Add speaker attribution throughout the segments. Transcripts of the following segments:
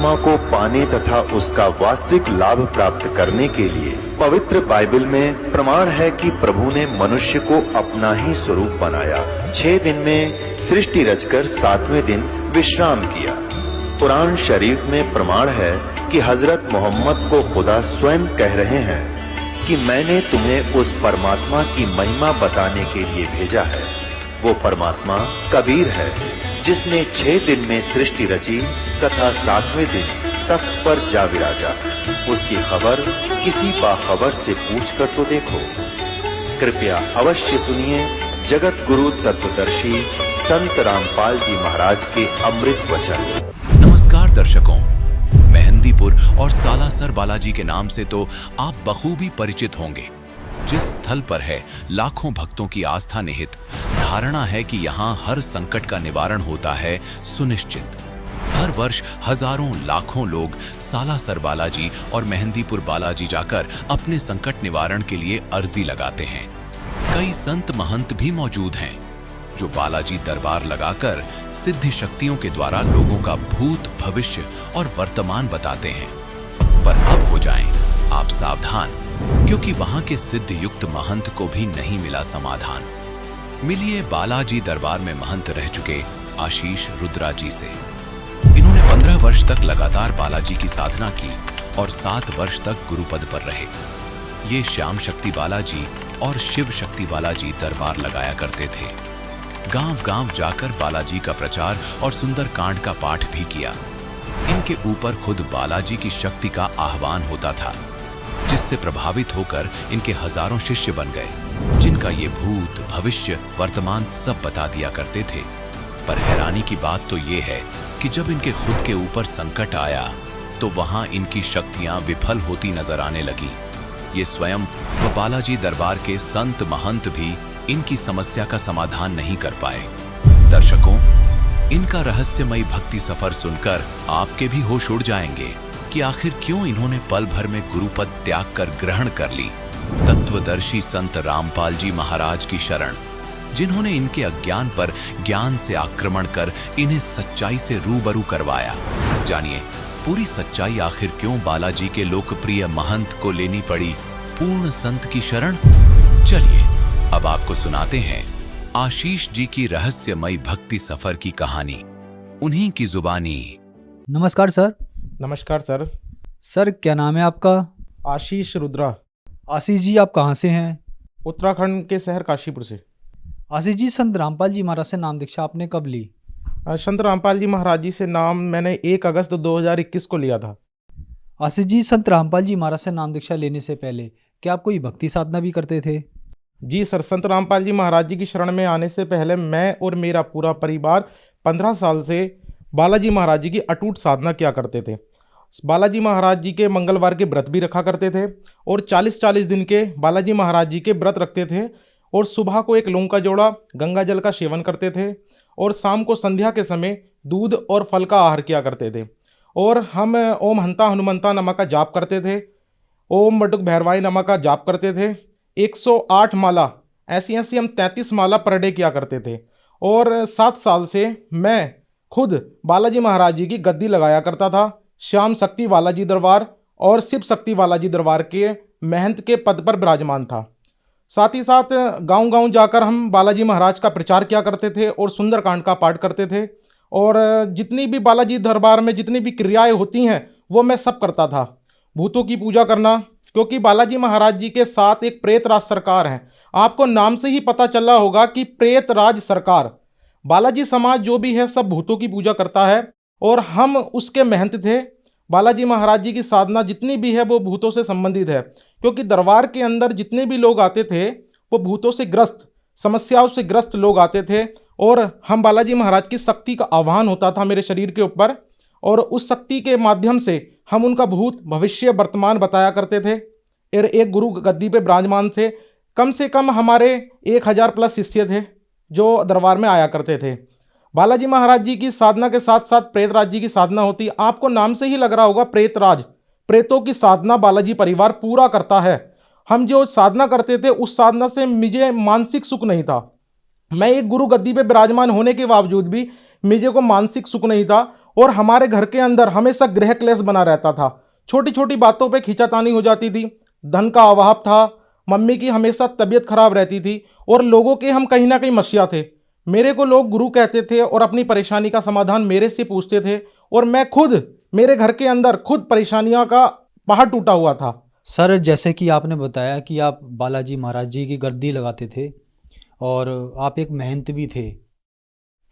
Speaker 1: परमात्मा को पाने तथा उसका वास्तविक लाभ प्राप्त करने के लिए पवित्र बाइबल में प्रमाण है कि प्रभु ने मनुष्य को अपना ही स्वरूप बनाया। 6 दिन में सृष्टि रचकर 7वें दिन विश्राम किया। कुरान शरीफ में प्रमाण है कि हजरत मोहम्मद को खुदा स्वयं कह रहे हैं कि मैंने तुम्हें उस परमात्मा की महिमा बताने के लिए भेजा है। वो परमात्मा कबीर है जिसने 6 दिन में सृष्टि रची तथा 7वें दिन तख्त पर जा विराजा। उसकी खबर किसी बाखबर से पूछकर तो देखो। कृपया अवश्य सुनिए जगत गुरु तत्वदर्शी संत रामपाल जी महाराज के अमृत वचन।
Speaker 2: नमस्कार दर्शकों, मेहंदीपुर और सालासर बालाजी के नाम से तो आप बखूबी परिचित होंगे। जिस स्थल पर है लाखों भक्तों की आस्था निहित, धारणा है कि यहाँ हर संकट का निवारण होता है सुनिश्चित। हर वर्ष हजारों लाखों लोग सालासर बालाजी और मेहंदीपुर बालाजी जाकर अपने संकट निवारण के लिए अर्जी लगाते हैं। कई संत महंत भी मौजूद हैं जो बालाजी दरबार लगाकर सिद्धि शक्तियों के द्वारा लोगों का भूत, भविष्य और वर्तमान बताते हैं। पर अब हो जाएं आप सावधान, क्योंकि वहां के सिद्ध युक्त महंत को भी नहीं मिला समाधान। मिलिए बालाजी दरबार में महंत रह चुके आशीष रुद्रा जी से। इन्होंने 15 वर्ष तक लगातार बालाजी की साधना की और 7 वर्ष तक गुरुपद पर रहे। ये श्याम शक्ति बालाजी और शिव शक्ति बालाजी दरबार लगाया करते थे। गांव-गांव जाकर बालाजी का प्रचार और सुंदर कांड का पाठ भी किया। इनके ऊपर खुद बालाजी की शक्ति का आह्वान होता था, जिससे प्रभावित होकर इनके हजारों शिष्य बन गए, जिनका ये भूत, भविष्य, वर्तमान सब बता दिया करते थे। पर हैरानी की बात तो ये है कि जब इनके खुद के ऊपर संकट आया तो वहां इनकी शक्तियां विफल होती नजर आने लगी। ये स्वयं व बालाजी दरबार के संत महंत भी इनकी समस्या का समाधान नहीं कर पाए। दर्शकों, इनका रहस्यमयी भक्ति सफर सुनकर आपके भी होश उड़ जाएंगे कि आखिर क्यों इन्होंने पल भर में गुरुपद त्याग कर ग्रहण कर ली तत्वदर्शी संत रामपाल जी महाराज की शरण, जिन्होंने इनके अज्ञान पर ज्ञान से आक्रमण कर इन्हें सच्चाई से रूबरू करवाया। जानिए पूरी सच्चाई आखिर क्यों बालाजी के लोकप्रिय महंत को लेनी पड़ी पूर्ण संत की शरण। चलिए अब आपको सुनाते हैं आशीष जी की रहस्यमयी भक्ति सफर की कहानी, उन्हीं की जुबानी।
Speaker 3: नमस्कार सर।
Speaker 4: नमस्कार सर।
Speaker 3: सर क्या नाम है आपका?
Speaker 4: आशीष रुद्रा।
Speaker 3: आशीष जी आप कहाँ से हैं?
Speaker 4: उत्तराखंड के शहर काशीपुर से।
Speaker 3: आशीष जी संत रामपाल जी महाराज से नाम दीक्षा आपने कब ली?
Speaker 4: संत रामपाल जी महाराज जी से नाम मैंने 1 अगस्त 2021 को लिया था।
Speaker 3: आशीष जी संत रामपाल जी महाराज से नाम दीक्षा लेने से पहले क्या आप कोई भक्ति साधना भी करते थे?
Speaker 4: जी सर, संत रामपाल जी महाराज जी की शरण में आने से पहले मैं और मेरा पूरा परिवार 15 साल से बालाजी महाराज जी की अटूट साधना किया करते थे। बालाजी महाराज जी के मंगलवार के व्रत भी रखा करते थे और 40-40 दिन के बालाजी महाराज जी के व्रत रखते थे और सुबह को 1 लौंग का जोड़ा गंगा जल का सेवन करते थे और शाम को संध्या के समय दूध और फल का आहार किया करते थे। और हम ओम हंता हनुमंता नमः का जाप करते थे, ओम बटुक भैरवाई नमः का जाप करते थे। 108 माला ऐसी हम 33 माला पर डे किया करते थे। और 7 साल से मैं खुद बालाजी महाराज जी की गद्दी लगाया करता था। श्याम शक्ति बालाजी दरबार और शिव शक्ति बालाजी दरबार के महंत के पद पर विराजमान था। साथ ही साथ गांव-गांव जाकर हम बालाजी महाराज का प्रचार किया करते थे और सुंदरकांड का पाठ करते थे। और जितनी भी बालाजी दरबार में जितनी भी क्रियाएं होती हैं वो मैं सब करता था। भूतों की पूजा करना, क्योंकि बालाजी महाराज जी के साथ एक प्रेत राज सरकार है। आपको नाम से ही पता चला होगा कि प्रेत राज सरकार, बालाजी समाज जो भी है सब भूतों की पूजा करता है और हम उसके महंत थे। बालाजी महाराज जी की साधना जितनी भी है वो भूतों से संबंधित है, क्योंकि दरबार के अंदर जितने भी लोग आते थे वो भूतों से ग्रस्त, समस्याओं से ग्रस्त लोग आते थे और हम बालाजी महाराज की शक्ति का आह्वान होता था मेरे शरीर के ऊपर और उस शक्ति के माध्यम से हम उनका भूत, भविष्य, वर्तमान बताया करते थे। और एक गुरु गद्दी पे विराजमान थे। कम से कम हमारे 1000 प्लस शिष्य थे जो दरबार में आया करते थे। बालाजी महाराज जी की साधना के साथ साथ प्रेतराज जी की साधना होती। आपको नाम से ही लग रहा होगा प्रेतराज, प्रेतों की साधना बालाजी परिवार पूरा करता है। हम जो साधना करते थे उस साधना से मुझे मानसिक सुख नहीं था। मैं एक गुरु गद्दी पे विराजमान होने के बावजूद भी मुझे को मानसिक सुख नहीं था और हमारे घर के अंदर हमेशा गृह क्लेश बना रहता था। छोटी छोटी बातों पे खींचातानी हो जाती थी, धन का अभाव था, मम्मी की हमेशा तबीयत खराब रहती थी और लोगों के हम कहीं ना कहीं मसीहा थे। मेरे को लोग गुरु कहते थे और अपनी परेशानी का समाधान मेरे से पूछते थे और मैं खुद मेरे घर के अंदर खुद परेशानियों का पहाड़ टूटा हुआ था।
Speaker 3: सर, जैसे कि आपने बताया कि आप बालाजी महाराज जी की गद्दी लगाते थे और आप एक महंत भी थे,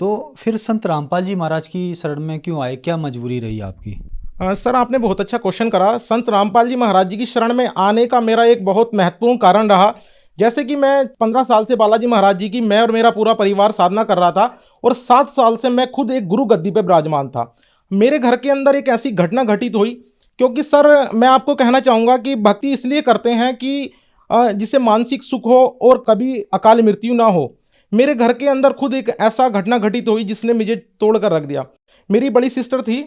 Speaker 3: तो फिर संत रामपाल जी महाराज की शरण में क्यों आए? क्या मजबूरी रही आपकी?
Speaker 4: सर, आपने बहुत अच्छा क्वेश्चन करा। संत रामपाल जी महाराज जी की शरण में आने का मेरा एक बहुत महत्वपूर्ण कारण रहा। जैसे कि मैं 15 साल से बालाजी महाराज जी की मैं और मेरा पूरा परिवार साधना कर रहा था और 7 साल से मैं खुद एक गुरु गद्दी पे विराजमान था। मेरे घर के अंदर एक ऐसी घटना घटित हुई, क्योंकि सर मैं आपको कहना चाहूँगा कि भक्ति इसलिए करते हैं कि जिससे मानसिक सुख हो और कभी अकाल मृत्यु ना हो। मेरे घर के अंदर खुद एक ऐसा घटना घटित हुई जिसने मुझे तोड़ कर रख दिया। मेरी बड़ी सिस्टर थी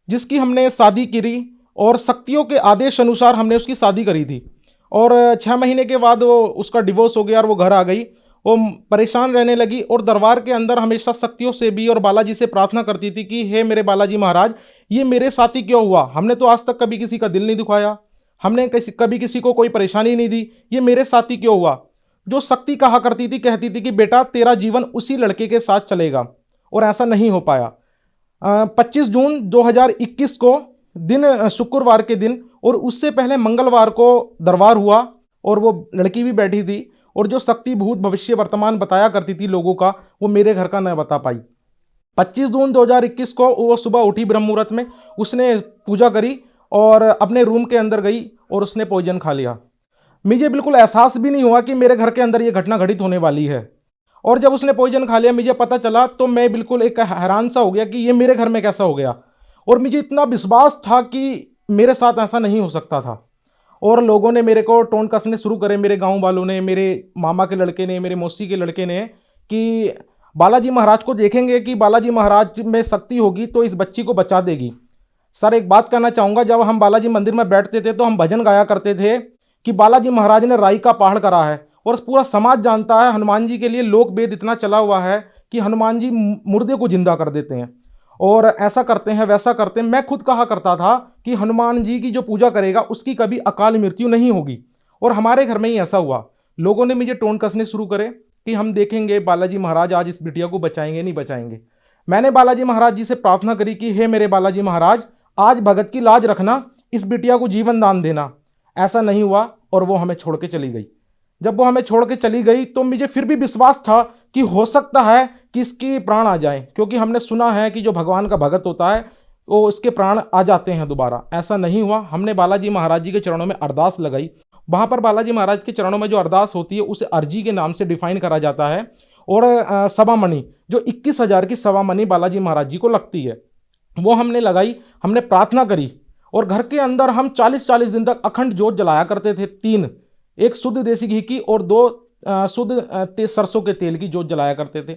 Speaker 4: जिसकी हमने शादी करी और शक्तियों के आदेश अनुसार हमने उसकी शादी करी थी और 6 महीने के बाद वो उसका डिवोर्स हो गया और वो घर आ गई। वो परेशान रहने लगी और दरबार के अंदर हमेशा शक्तियों से भी और बालाजी से प्रार्थना करती थी कि हे मेरे बालाजी महाराज, ये मेरे साथ ही क्यों हुआ? हमने तो आज तक कभी किसी का दिल नहीं दुखाया, हमने कभी किसी को कोई परेशानी नहीं दी, ये मेरे साथ ही क्यों हुआ? जो शक्ति कहा करती थी, कहती थी कि बेटा तेरा जीवन उसी लड़के के साथ चलेगा, और ऐसा नहीं हो पाया। 25 जून 2021 को दिन शुक्रवार के दिन और उससे पहले मंगलवार को दरबार हुआ और वो लड़की भी बैठी थी और जो शक्ति भूत भविष्य वर्तमान बताया करती थी लोगों का, वो मेरे घर का न बता पाई। 25 जून 2021 को वो सुबह उठी ब्रह्म मुहूर्त में, उसने पूजा करी और अपने रूम के अंदर गई और उसने पॉइजन खा लिया। मुझे बिल्कुल एहसास भी नहीं हुआ कि मेरे घर के अंदर ये घटना घटित होने वाली है। और जब उसने पॉइजन खा लिया मुझे पता चला तो मैं बिल्कुल एक हैरान सा हो गया कि ये मेरे घर में कैसा हो गया। और मुझे इतना विश्वास था कि मेरे साथ ऐसा नहीं हो सकता था। और लोगों ने मेरे को टोन कसने शुरू करे, मेरे गांव वालों ने, मेरे मामा के लड़के ने, मेरे मौसी के लड़के ने, कि बालाजी महाराज को देखेंगे कि बालाजी महाराज में शक्ति होगी तो इस बच्ची को बचा देगी। सर एक बात कहना चाहूँगा, जब हम बालाजी मंदिर में बैठते थे तो हम भजन गाया करते थे कि बालाजी महाराज ने राई का पहाड़ करा है और पूरा समाज जानता है हनुमान जी के लिए लोक वेद इतना चला हुआ है कि हनुमान जी मुर्दे को जिंदा कर देते हैं और ऐसा करते हैं वैसा करते हैं। मैं खुद कहा करता था कि हनुमान जी की जो पूजा करेगा उसकी कभी अकाल मृत्यु नहीं होगी, और हमारे घर में ही ऐसा हुआ। लोगों ने मुझे टोन कसने शुरू करे कि हम देखेंगे बालाजी महाराज आज इस बिटिया को बचाएंगे नहीं बचाएंगे। मैंने बालाजी महाराज जी से प्रार्थना करी कि हे मेरे बालाजी महाराज, आज भगत की लाज रखना, इस बिटिया को जीवन दान देना। ऐसा नहीं हुआ और वो हमें छोड़ के चली गई। जब वो हमें छोड़ के चली गई तो मुझे फिर भी विश्वास था कि हो सकता है कि इसकी प्राण आ जाएं, क्योंकि हमने सुना है कि जो भगवान का भगत होता है वो इसके प्राण आ जाते हैं दोबारा। ऐसा नहीं हुआ। हमने बालाजी महाराज जी के चरणों में अरदास लगाई। वहाँ पर बालाजी महाराज के चरणों में जो अरदास होती है उसे अर्जी के नाम से डिफाइन करा जाता है और सवा मणि जो 21,000 की सवा मणि बालाजी महाराज जी को लगती है वो हमने लगाई। हमने प्रार्थना करी और घर के अंदर हम 40-40 दिन तक अखंड जोत जलाया करते थे। 3, एक शुद्ध देसी घी की और 2 शुद्ध सरसों के तेल की जोत जलाया करते थे।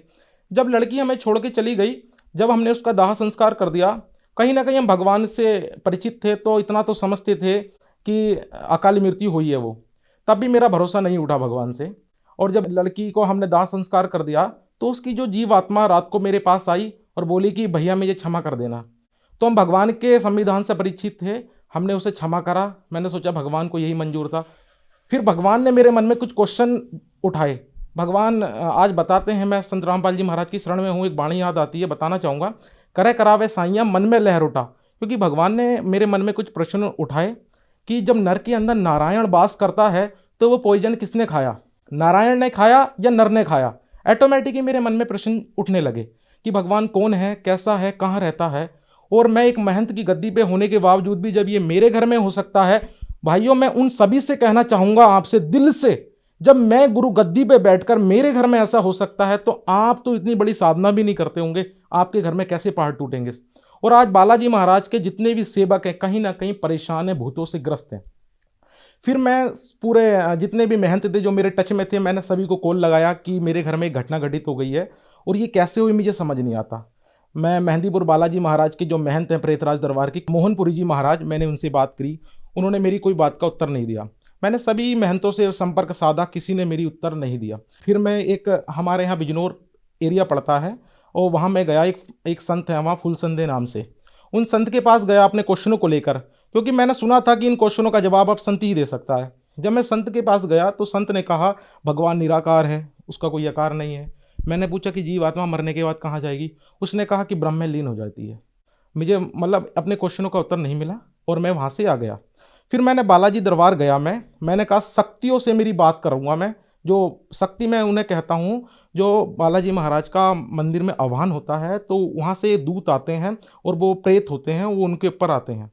Speaker 4: जब लड़की हमें छोड़ के चली गई, जब हमने उसका दाह संस्कार कर दिया, कहीं ना कहीं हम भगवान से परिचित थे तो इतना तो समझते थे कि अकाल मृत्यु हुई है वो, तब भी मेरा भरोसा नहीं उठा भगवान से। और जब लड़की को हमने दाह संस्कार कर दिया तो उसकी जो जीव आत्मा रात को मेरे पास आई और बोली कि भैया मुझे क्षमा कर देना। तो हम भगवान के संविधान से परिचित थे, हमने उसे क्षमा करा। मैंने सोचा भगवान को यही मंजूर था। फिर भगवान ने मेरे मन में कुछ क्वेश्चन उठाए। भगवान आज बताते हैं, मैं संत रामपाल जी महाराज की शरण में हूँ, एक वाणी याद आती है, बताना चाहूँगा। करे करावे साइया मन में लहर उठा, क्योंकि भगवान ने मेरे मन में कुछ प्रश्न उठाए कि जब नर के अंदर नारायण वास करता है तो वो पॉइजन किसने खाया, नारायण ने खाया या नर ने खाया। ऑटोमेटिकली मेरे मन में प्रश्न उठने लगे कि भगवान कौन है, कैसा है, कहाँ रहता है। और मैं एक महंत की गद्दी पे होने के बावजूद भी जब ये मेरे घर में हो सकता है, भाइयों मैं उन सभी से कहना चाहूँगा आपसे दिल से, जब मैं गुरु गद्दी पे बैठकर मेरे घर में ऐसा हो सकता है तो आप तो इतनी बड़ी साधना भी नहीं करते होंगे, आपके घर में कैसे पहाड़ टूटेंगे। और आज बालाजी महाराज के जितने भी सेवक हैं कहीं ना कहीं परेशान हैं, भूतों से ग्रस्त हैं। फिर मैं पूरे जितने भी महंत थे जो मेरे टच में थे, मैंने सभी को कॉल लगाया कि मेरे घर में एक घटना घटित हो गई है और ये कैसे हुई मुझे समझ नहीं आता। मैं मेहंदीपुर बालाजी महाराज के जो महंत हैं प्रेतराज दरबार के मोहनपुरी जी महाराज, मैंने उनसे बात करी, उन्होंने मेरी कोई बात का उत्तर नहीं दिया। मैंने सभी महंतों से संपर्क साधा, किसी ने मेरी उत्तर नहीं दिया। फिर मैं एक हमारे यहाँ बिजनौर एरिया पड़ता है और वहाँ मैं गया, एक संत है वहाँ फूल संदेह नाम से, उन संत के पास गया अपने क्वेश्चनों को लेकर, क्योंकि मैंने सुना था कि इन क्वेश्चनों का जवाब अब संत ही दे सकता है। जब मैं संत के पास गया तो संत ने कहा भगवान निराकार है, उसका कोई आकार नहीं है। मैंने पूछा कि जीव आत्मा मरने के बाद कहाँ जाएगी? उसने कहा कि ब्रह्म में लीन हो जाती है। मुझे मतलब अपने क्वेश्चनों का उत्तर नहीं मिला और मैं वहाँ से आ गया। फिर मैंने बालाजी दरबार गया, मैंने कहा शक्तियों से मेरी बात करूँगा मैं, जो शक्ति मैं उन्हें कहता हूँ, जो बालाजी महाराज का मंदिर में आह्वान होता है तो वहाँ से दूत आते हैं और वो प्रेत होते हैं, वो उनके ऊपर आते हैं।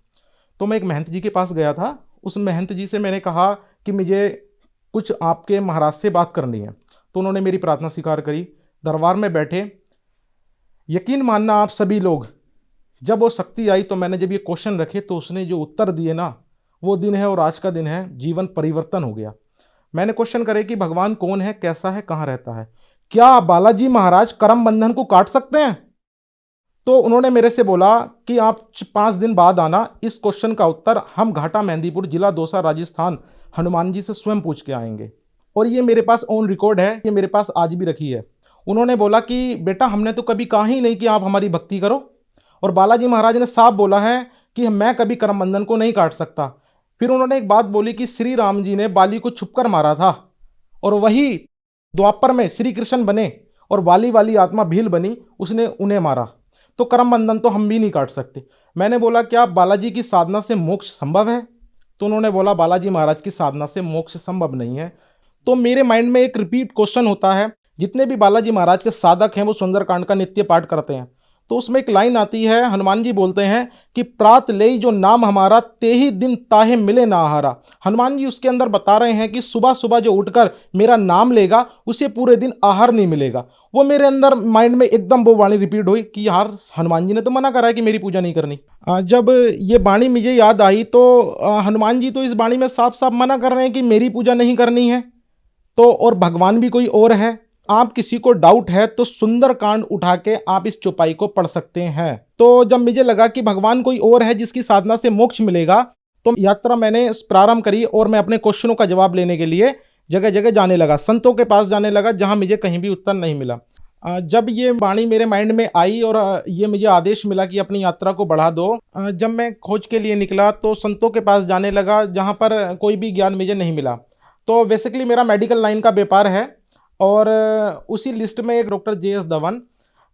Speaker 4: तो मैं एक महंत जी के पास गया था, उस महंत जी से मैंने कहा कि मुझे कुछ आपके महाराज से बात करनी है। तो उन्होंने मेरी प्रार्थना स्वीकार करी, दरबार में बैठे। यकीन मानना आप सभी लोग, जब वो शक्ति आई तो मैंने जब ये क्वेश्चन रखे तो उसने जो उत्तर दिए ना, वो दिन है और आज का दिन है, जीवन परिवर्तन हो गया। मैंने क्वेश्चन करे कि भगवान कौन है, कैसा है, कहाँ रहता है, क्या बालाजी महाराज कर्म बंधन को काट सकते हैं? तो उन्होंने मेरे से बोला कि आप 5 दिन बाद आना, इस क्वेश्चन का उत्तर हम घाटा मेहंदीपुर, जिला दौसा, राजस्थान, हनुमान जी से स्वयं पूछ के आएंगे। और ये मेरे पास ऑन रिकॉर्ड है, ये मेरे पास आज भी रखी है। उन्होंने बोला कि बेटा हमने तो कभी कहा ही नहीं कि आप हमारी भक्ति करो, और बालाजी महाराज ने साफ बोला है कि मैं कभी कर्म बंधन को नहीं काट सकता। फिर उन्होंने एक बात बोली कि श्री राम जी ने बाली को छुपकर मारा था और वही द्वापर में श्री कृष्ण बने और वाली वाली आत्मा भील बनी, उसने उन्हें मारा, तो कर्म बंधन तो हम भी नहीं काट सकते। मैंने बोला क्या बालाजी की साधना से मोक्ष संभव है? तो उन्होंने बोला बालाजी महाराज की साधना से मोक्ष संभव नहीं है। तो मेरे माइंड में एक रिपीट क्वेश्चन होता है, जितने भी बालाजी महाराज के साधक हैं वो सुंदरकांड का नित्य पाठ करते हैं, तो उसमें एक लाइन आती है, हनुमान जी बोलते हैं कि प्रात लेई जो नाम हमारा, ते ही दिन ताहे मिले ना आहारा। हनुमान जी उसके अंदर बता रहे हैं कि सुबह सुबह जो उठकर मेरा नाम लेगा उसे पूरे दिन आहार नहीं मिलेगा। वो मेरे अंदर माइंड में एकदम वो वाणी रिपीट हुई कि यार हनुमान जी ने तो मना करा है कि मेरी पूजा नहीं करनी। जब ये वाणी मुझे याद आई तो हनुमान जी तो इस वाणी में साफ साफ मना कर रहे हैं कि मेरी पूजा नहीं करनी है, तो और भगवान भी कोई और है। आप किसी को डाउट है तो सुंदरकांड उठा के आप इस चौपाई को पढ़ सकते हैं। तो जब मुझे लगा कि भगवान कोई और है जिसकी साधना से मोक्ष मिलेगा, तो यात्रा मैंने प्रारंभ करी और मैं अपने क्वेश्चनों का जवाब लेने के लिए जगह जगह जाने लगा, संतों के पास जाने लगा, जहां मुझे कहीं भी उत्तर नहीं मिला। जब ये वाणी मेरे माइंड में आई और ये मुझे आदेश मिला कि अपनी यात्रा को बढ़ा दो, जब मैं खोज के लिए निकला तो संतों के पास जाने लगा जहाँ पर कोई भी ज्ञान मुझे नहीं मिला। तो बेसिकली मेरा मेडिकल लाइन का व्यापार है और उसी लिस्ट में एक डॉक्टर JS धवन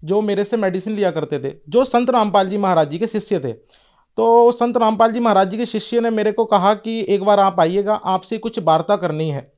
Speaker 4: जो मेरे से मेडिसिन लिया करते थे, जो संत रामपाल जी महाराज जी के शिष्य थे। तो संत रामपाल जी महाराज जी के शिष्य ने मेरे को कहा कि एक बार आप आइएगा, आपसे कुछ वार्ता करनी है।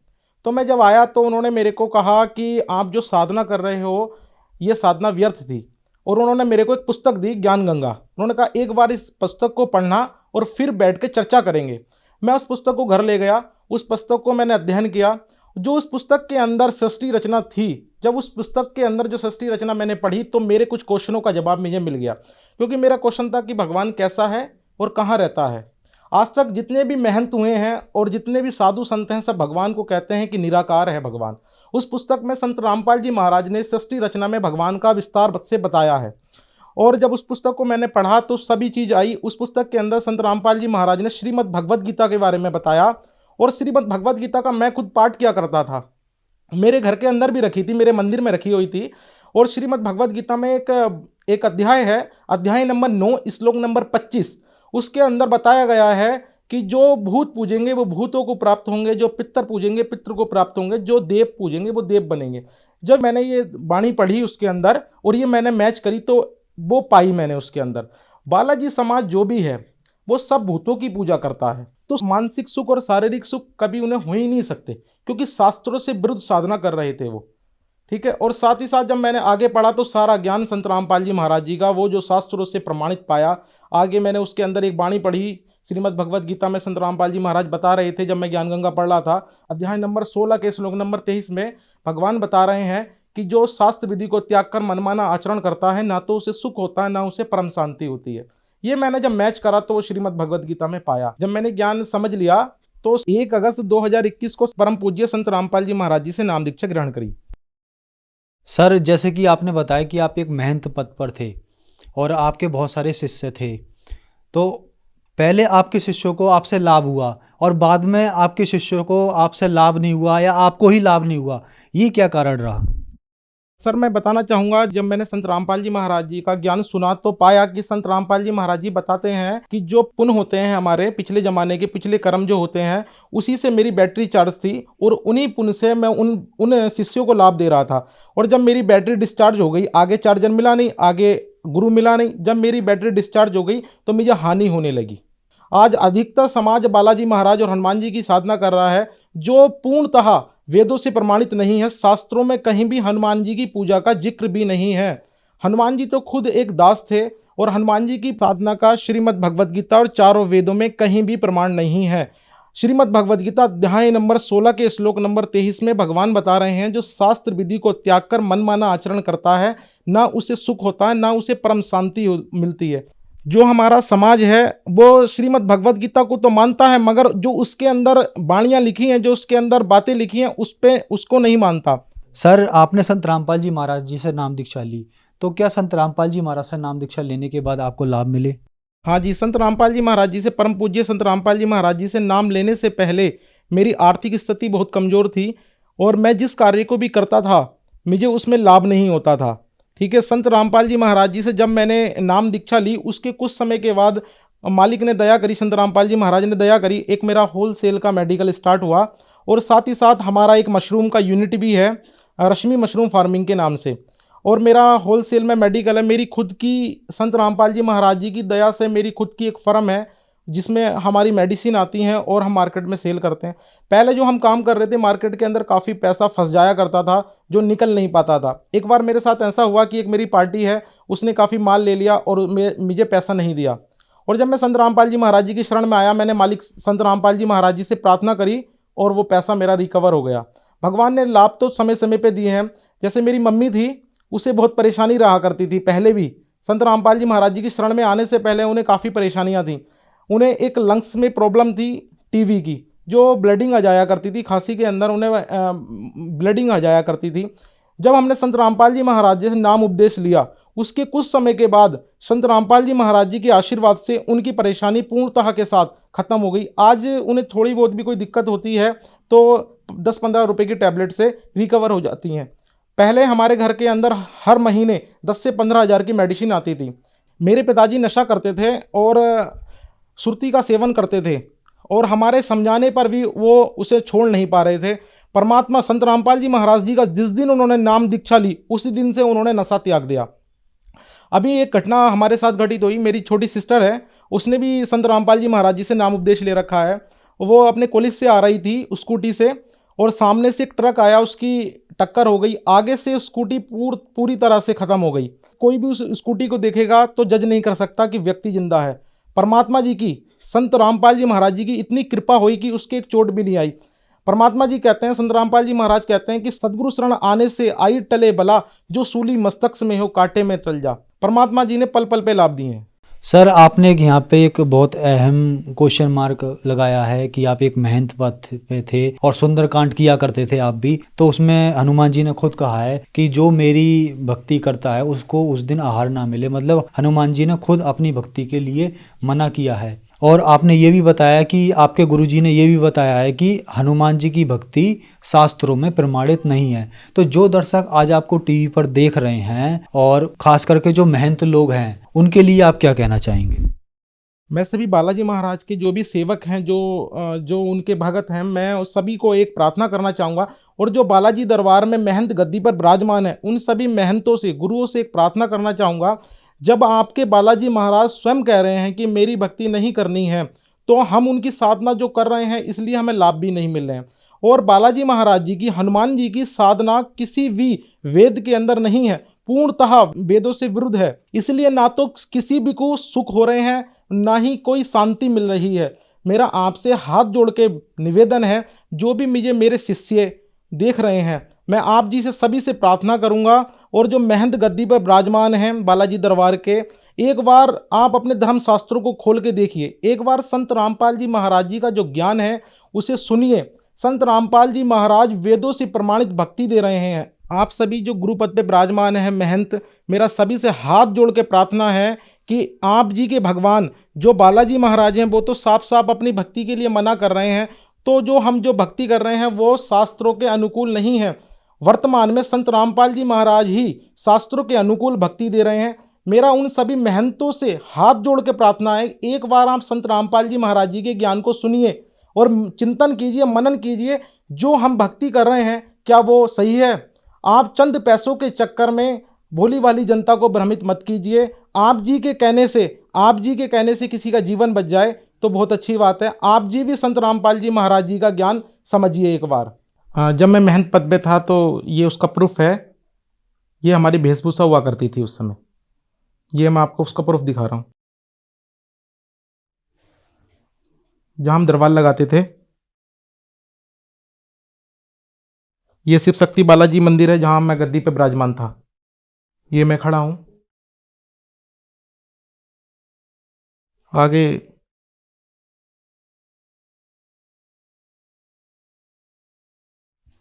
Speaker 4: तो मैं जब आया तो उन्होंने मेरे को कहा कि आप जो साधना कर रहे हो ये साधना व्यर्थ थी, और उन्होंने मेरे को एक पुस्तक दी, ज्ञान गंगा। उन्होंने कहा एक बार इस पुस्तक को पढ़ना और फिर बैठ के चर्चा करेंगे। मैं उस पुस्तक को घर ले गया, उस पुस्तक को मैंने अध्ययन किया। जो उस पुस्तक के अंदर सृष्टि रचना थी, जब उस पुस्तक के अंदर जो सृष्टि रचना मैंने पढ़ी तो मेरे कुछ क्वेश्चनों का जवाब मुझे मिल गया, क्योंकि मेरा क्वेश्चन था कि भगवान कैसा है और कहाँ रहता है। आज तक जितने भी महंत हुए हैं और जितने भी साधु संत हैं सब भगवान को कहते हैं कि निराकार है भगवान। उस पुस्तक में संत रामपाल जी महाराज ने सृष्टि रचना में भगवान का विस्तार से बताया है, और जब उस पुस्तक को मैंने पढ़ा तो सभी चीज़ आई। उस पुस्तक के अंदर संत रामपाल जी महाराज ने श्रीमद् भगवद गीता के बारे में बताया, और श्रीमद् भगवद गीता का मैं खुद पाठ किया करता था, मेरे घर के अंदर भी रखी थी, मेरे मंदिर में रखी हुई थी। और श्रीमद् भगवद गीता में एक अध्याय है, अध्याय नंबर 9 श्लोक नंबर 25, उसके अंदर बताया गया है कि जो भूत पूजेंगे वो भूतों को प्राप्त होंगे, जो पितर पूजेंगे पितर को प्राप्त होंगे, जो देव पूजेंगे वो देव बनेंगे। जब मैंने ये वाणी पढ़ी उसके अंदर और ये मैंने मैच करी तो वो पाई मैंने उसके अंदर, बालाजी समाज जो भी है वो सब भूतों की पूजा करता है। तो मानसिक सुख और शारीरिक सुख कभी उन्हें हो ही नहीं सकते, क्योंकि शास्त्रों से विरुद्ध साधना कर रहे थे वो, ठीक है। और साथ ही साथ जब मैंने आगे पढ़ा तो सारा ज्ञान संत रामपाल जी महाराज जी का वो जो शास्त्रों से प्रमाणित पाया। आगे मैंने उसके अंदर एक वाणी पढ़ी श्रीमद् भगवद गीता में, संत रामपाल जी महाराज बता रहे थे जब मैं ज्ञान गंगा पढ़ रहा था, अध्याय नंबर 16 के श्लोक नंबर 23 में भगवान बता रहे हैं कि जो शास्त्र विधि को त्याग कर मनमाना आचरण करता है ना तो उसे सुख होता है ना उसे परम शांति होती है। ये मैंने जब मैच करा तो वो श्रीमद् भगवद गीता में पाया। जब मैंने ज्ञान समझ लिया तो 1 अगस्त 2021 को परम पूज्य संत रामपाल जी महाराज जी से नाम दीक्षा ग्रहण करी।
Speaker 3: सर, जैसे कि आपने बताया कि आप एक महंत पद पर थे और आपके बहुत सारे शिष्य थे, तो पहले आपके शिष्यों को आपसे लाभ हुआ और बाद में आपके शिष्यों को आपसे लाभ नहीं हुआ या आपको ही लाभ नहीं हुआ, ये क्या कारण रहा?
Speaker 4: सर मैं बताना चाहूँगा, जब मैंने संत रामपाल जी महाराज जी का ज्ञान सुना तो पाया कि संत रामपाल जी महाराज जी बताते हैं कि जो पुण्य होते हैं हमारे पिछले ज़माने के पिछले कर्म जो होते हैं, उसी से मेरी बैटरी चार्ज थी और उन्हीं पुण्य से मैं उन शिष्यों को लाभ दे रहा था। और जब मेरी बैटरी डिस्चार्ज हो गई, आगे चार्जर मिला नहीं, आगे गुरु मिला नहीं, जब मेरी बैटरी डिस्चार्ज हो गई तो मुझे हानि होने लगी। आज अधिकतर समाज बालाजी महाराज और हनुमान जी की साधना कर रहा है, जो पूर्णतः वेदों से प्रमाणित नहीं है। शास्त्रों में कहीं भी हनुमान जी की पूजा का जिक्र भी नहीं है। हनुमान जी तो खुद एक दास थे और हनुमान जी की साधना का श्रीमद् भगवद गीता और चारों वेदों में कहीं भी प्रमाण नहीं है। श्रीमद् भगवद गीता अध्याय नंबर 16 के श्लोक नंबर 23 में भगवान बता रहे हैं, जो शास्त्र विधि को त्याग कर मनमाना आचरण करता है, ना उसे सुख होता है, ना उसे परम शांति मिलती है। जो हमारा समाज है वो श्रीमद् भगवद गीता को तो मानता है, मगर जो उसके अंदर वाणियाँ लिखी हैं, जो उसके अंदर बातें लिखी हैं, उसको नहीं मानता।
Speaker 3: सर आपने संत रामपाल जी महाराज जी से नाम दीक्षा ली, तो क्या संत रामपाल जी महाराज से नाम दीक्षा लेने के बाद आपको लाभ मिले?
Speaker 4: हाँ जी, संत रामपाल जी महाराज जी से, परम पूज्य संत रामपाल जी महाराज जी से नाम लेने से पहले मेरी आर्थिक स्थिति बहुत कमज़ोर थी और मैं जिस कार्य को भी करता था मुझे उसमें लाभ नहीं होता था। ठीक है, संत रामपाल जी महाराज जी से जब मैंने नाम दीक्षा ली, उसके कुछ समय के बाद मालिक ने दया करी, संत रामपाल जी महाराज ने दया करी, एक मेरा होलसेल का मेडिकल स्टार्ट हुआ और साथ ही साथ हमारा एक मशरूम का यूनिट भी है, रश्मि मशरूम फार्मिंग के नाम से। और मेरा होलसेल में मेडिकल है, मेरी खुद की संत रामपाल जी महाराज जी की दया से मेरी खुद की एक फर्म है जिसमें हमारी मेडिसिन आती हैं और हम मार्केट में सेल करते हैं। पहले जो हम काम कर रहे थे मार्केट के अंदर काफ़ी पैसा फंस जाया करता था, जो निकल नहीं पाता था। एक बार मेरे साथ ऐसा हुआ कि एक मेरी पार्टी है, उसने काफ़ी माल ले लिया और मुझे पैसा नहीं दिया। और जब मैं संत रामपाल जी महाराज जी की शरण में आया, मैंने मालिक संत रामपाल जी महाराज जी से प्रार्थना करी और वो पैसा मेरा रिकवर हो गया। भगवान ने लाभ तो समय समय पर दिए हैं। जैसे मेरी मम्मी थी, उसे बहुत परेशानी रहा करती थी पहले भी। संत रामपाल जी महाराज जी की शरण में आने से पहले उन्हें काफ़ी परेशानियाँ थीं। उन्हें एक लंग्स में प्रॉब्लम थी टीबी की, जो ब्लीडिंग आ जाया करती थी, खांसी के अंदर उन्हें ब्लीडिंग आ जाया करती थी। जब हमने संत रामपाल जी महाराज जी से नाम उपदेश लिया, उसके कुछ समय के बाद संत रामपाल जी महाराज जी के आशीर्वाद से उनकी परेशानी पूर्णतः के साथ खत्म हो गई। आज उन्हें थोड़ी बहुत भी कोई दिक्कत होती है तो 10-15 रुपए की टैबलेट से रिकवर हो जाती हैं। पहले हमारे घर के अंदर हर महीने 10 से 15 हज़ार की मेडिसिन आती थी। मेरे पिताजी नशा करते थे और सुरती का सेवन करते थे और हमारे समझाने पर भी वो उसे छोड़ नहीं पा रहे थे। परमात्मा संत रामपाल जी महाराज जी का जिस दिन उन्होंने नाम दीक्षा ली, उसी दिन से उन्होंने नशा त्याग दिया। अभी एक घटना हमारे साथ घटित हुई, मेरी छोटी सिस्टर है, उसने भी संत रामपाल जी महाराज जी से नाम उपदेश ले रखा है। वो अपने कॉलेज से आ रही थी स्कूटी से और सामने से एक ट्रक आया, उसकी टक्कर हो गई। आगे से स्कूटी पूरी तरह से ख़त्म हो गई। कोई भी उस स्कूटी को देखेगा तो जज नहीं कर सकता कि व्यक्ति जिंदा है। परमात्मा जी की, संत रामपाल जी महाराज जी की इतनी कृपा हुई कि उसके एक चोट भी नहीं आई। परमात्मा जी कहते हैं, संत रामपाल जी महाराज कहते हैं कि सदगुरु शरण आने से आई टले बला, जो सूली मस्तक में हो कांटे में टल जा। परमात्मा जी ने पल पल पे लाभ दिए हैं।
Speaker 3: सर आपने यहाँ पे एक बहुत अहम क्वेश्चन मार्क लगाया है कि आप एक महंत पद पे थे और सुंदरकांड किया करते थे आप भी, तो उसमें हनुमान जी ने खुद कहा है कि जो मेरी भक्ति करता है उसको उस दिन आहार ना मिले। मतलब हनुमान जी ने खुद अपनी भक्ति के लिए मना किया है। और आपने ये भी बताया कि आपके गुरुजी ने ये भी बताया है कि हनुमान जी की भक्ति शास्त्रों में प्रमाणित नहीं है। तो जो दर्शक आज आपको टीवी पर देख रहे हैं और खास करके जो महंत लोग हैं, उनके लिए आप क्या कहना चाहेंगे?
Speaker 4: मैं सभी बालाजी महाराज के जो भी सेवक हैं, जो उनके भगत हैं, मैं सभी को एक प्रार्थना करना चाहूँगा। और जो बालाजी दरबार में महंत गद्दी पर विराजमान है, उन सभी महंतों से, गुरुओं से एक प्रार्थना करना चाहूँगा। जब आपके बालाजी महाराज स्वयं कह रहे हैं कि मेरी भक्ति नहीं करनी है, तो हम उनकी साधना जो कर रहे हैं इसलिए हमें लाभ भी नहीं मिल रहे हैं। और बालाजी महाराज जी की, हनुमान जी की साधना किसी भी वेद के अंदर नहीं है, पूर्णतः वेदों से विरुद्ध है। इसलिए ना तो किसी भी को सुख हो रहे हैं, ना ही कोई शांति मिल रही है। मेरा आपसे हाथ जोड़ के निवेदन है, जो भी मुझे मेरे शिष्य देख रहे हैं, मैं आप जी से सभी से प्रार्थना करूंगा। और जो महंत गद्दी पर विराजमान हैं बालाजी दरबार के, एक बार आप अपने धर्म शास्त्रों को खोल के देखिए, एक बार संत रामपाल जी महाराज जी का जो ज्ञान है उसे सुनिए। संत रामपाल जी महाराज वेदों से प्रमाणित भक्ति दे रहे हैं। आप सभी जो गुरुपद पे विराजमान हैं महंत, मेरा सभी से हाथ जोड़ के प्रार्थना है कि आप जी के भगवान जो बालाजी महाराज हैं, वो तो साफ साफ अपनी भक्ति के लिए मना कर रहे हैं। तो जो हम जो भक्ति कर रहे हैं वो शास्त्रों के अनुकूल नहीं है। वर्तमान में संत रामपाल जी महाराज ही शास्त्रों के अनुकूल भक्ति दे रहे हैं। मेरा उन सभी महंतों से हाथ जोड़ के प्रार्थना है, एक बार आप संत रामपाल जी महाराज जी के ज्ञान को सुनिए और चिंतन कीजिए, मनन कीजिए, जो हम भक्ति कर रहे हैं क्या वो सही है। आप चंद पैसों के चक्कर में भोली भाली जनता को भ्रमित मत कीजिए। आप जी के कहने से किसी का जीवन बच जाए तो बहुत अच्छी बात है। आप जी भी संत रामपाल जी महाराज जी का ज्ञान समझिए एक बार। जब मैं महंत पद पे था तो ये उसका प्रूफ है, ये हमारी वेशभूषा हुआ करती थी उस समय। ये मैं आपको उसका प्रूफ दिखा रहा हूँ। जहाँ हम दरबार लगाते थे, ये शिव शक्ति बालाजी मंदिर है जहाँ मैं गद्दी पे विराजमान था। ये मैं खड़ा हूँ, आगे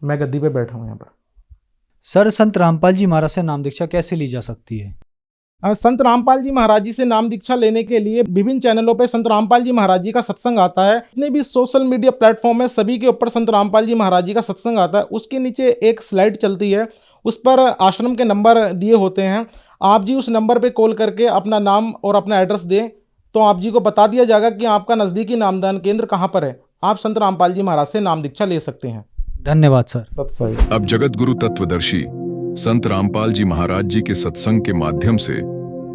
Speaker 4: मैं गद्दी पे बैठा हूँ यहाँ पर।
Speaker 3: सर, संत रामपाल जी महाराज से नाम दीक्षा कैसे ली जा सकती है?
Speaker 4: संत रामपाल जी महाराज जी से नाम दीक्षा लेने के लिए विभिन्न चैनलों पर संत रामपाल जी महाराज जी का सत्संग आता है। जितने भी सोशल मीडिया प्लेटफॉर्म है सभी के ऊपर संत रामपाल जी महाराज जी का सत्संग आता है। उसके नीचे एक स्लाइड चलती है, उस पर आश्रम के नंबर दिए होते हैं। आप जी उस नंबर पे कॉल करके अपना नाम और अपना एड्रेस दें तो आप जी को बता दिया जाएगा कि आपका नज़दीकी नामदान केंद्र कहाँ पर है। आप संत रामपाल जी महाराज से नाम दीक्षा ले सकते हैं।
Speaker 3: धन्यवाद सर।
Speaker 4: सत्सई।
Speaker 5: अब जगत गुरु तत्वदर्शी संत रामपाल जी महाराज जी के सत्संग के माध्यम से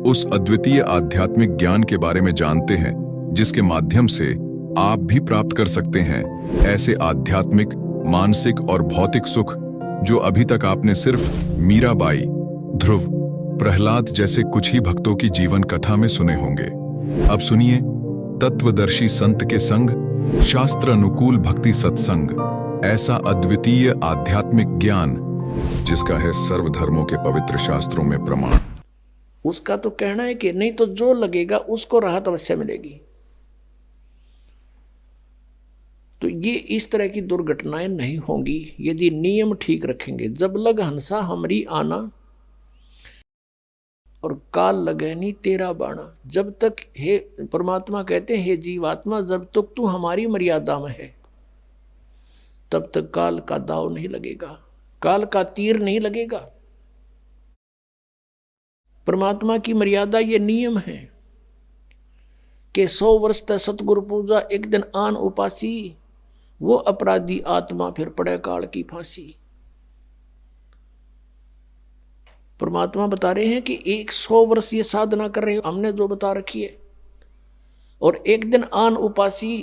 Speaker 5: उस अद्वितीय आध्यात्मिक ज्ञान के बारे में जानते हैं जिसके माध्यम से आप भी प्राप्त कर सकते हैं ऐसे आध्यात्मिक, मानसिक और भौतिक सुख जो अभी तक आपने सिर्फ मीराबाई, ध्रुव, प्रहलाद जैसे कुछ ही भक्तों की जीवन कथा में सुने होंगे। अब सुनिए तत्वदर्शी संत के संग शास्त्र अनुकूल भक्ति सत्संग, ऐसा अद्वितीय आध्यात्मिक ज्ञान जिसका है सर्वधर्मों के पवित्र शास्त्रों में प्रमाण।
Speaker 6: उसका तो कहना है कि नहीं तो जो लगेगा उसको राहत अवश्य मिलेगी। तो ये इस तरह की दुर्घटनाएं नहीं होंगी यदि नियम ठीक रखेंगे। जब लग हंसा हमरी आना और काल लगे नहीं तेरा बाणा। जब तक हे परमात्मा कहते हैं हे जीवात्मा, जब तक तू हमारी मर्यादा में है तब तक काल का दाव नहीं लगेगा, काल का तीर नहीं लगेगा। परमात्मा की मर्यादा ये नियम है कि 100 वर्ष तक सतगुरु पूजा, एक दिन आन उपासी, वो अपराधी आत्मा फिर पड़े काल की फांसी। परमात्मा बता रहे हैं कि 100 वर्ष ये साधना कर रहे हो, हमने जो बता रखी है, और एक दिन आन उपासी,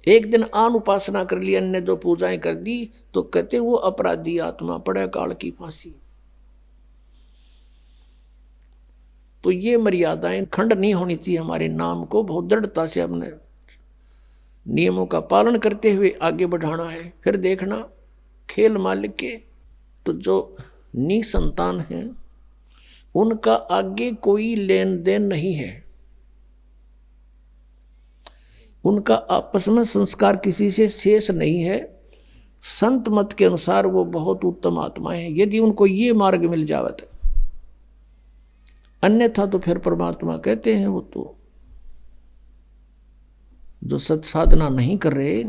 Speaker 6: एक दिन आन उपासना कर ली, अन्य जो पूजाएं कर दी, तो कहते वो अपराधी आत्मा पड़े काल की फांसी। तो ये मर्यादाएं खंड नहीं होनी चाहिए। हमारे नाम को बहुत दृढ़ता से अपने नियमों का पालन करते हुए आगे बढ़ाना है। फिर देखना खेल मालिक के तो जो निसंतान हैं उनका आगे कोई लेन देन नहीं है, उनका आपस में संस्कार किसी से शेष नहीं है। संत मत के अनुसार वो बहुत उत्तम आत्माएं हैं यदि उनको ये मार्ग मिल जावत है। अन्यथा तो फिर परमात्मा कहते हैं वो तो जो सत साधना नहीं कर रहे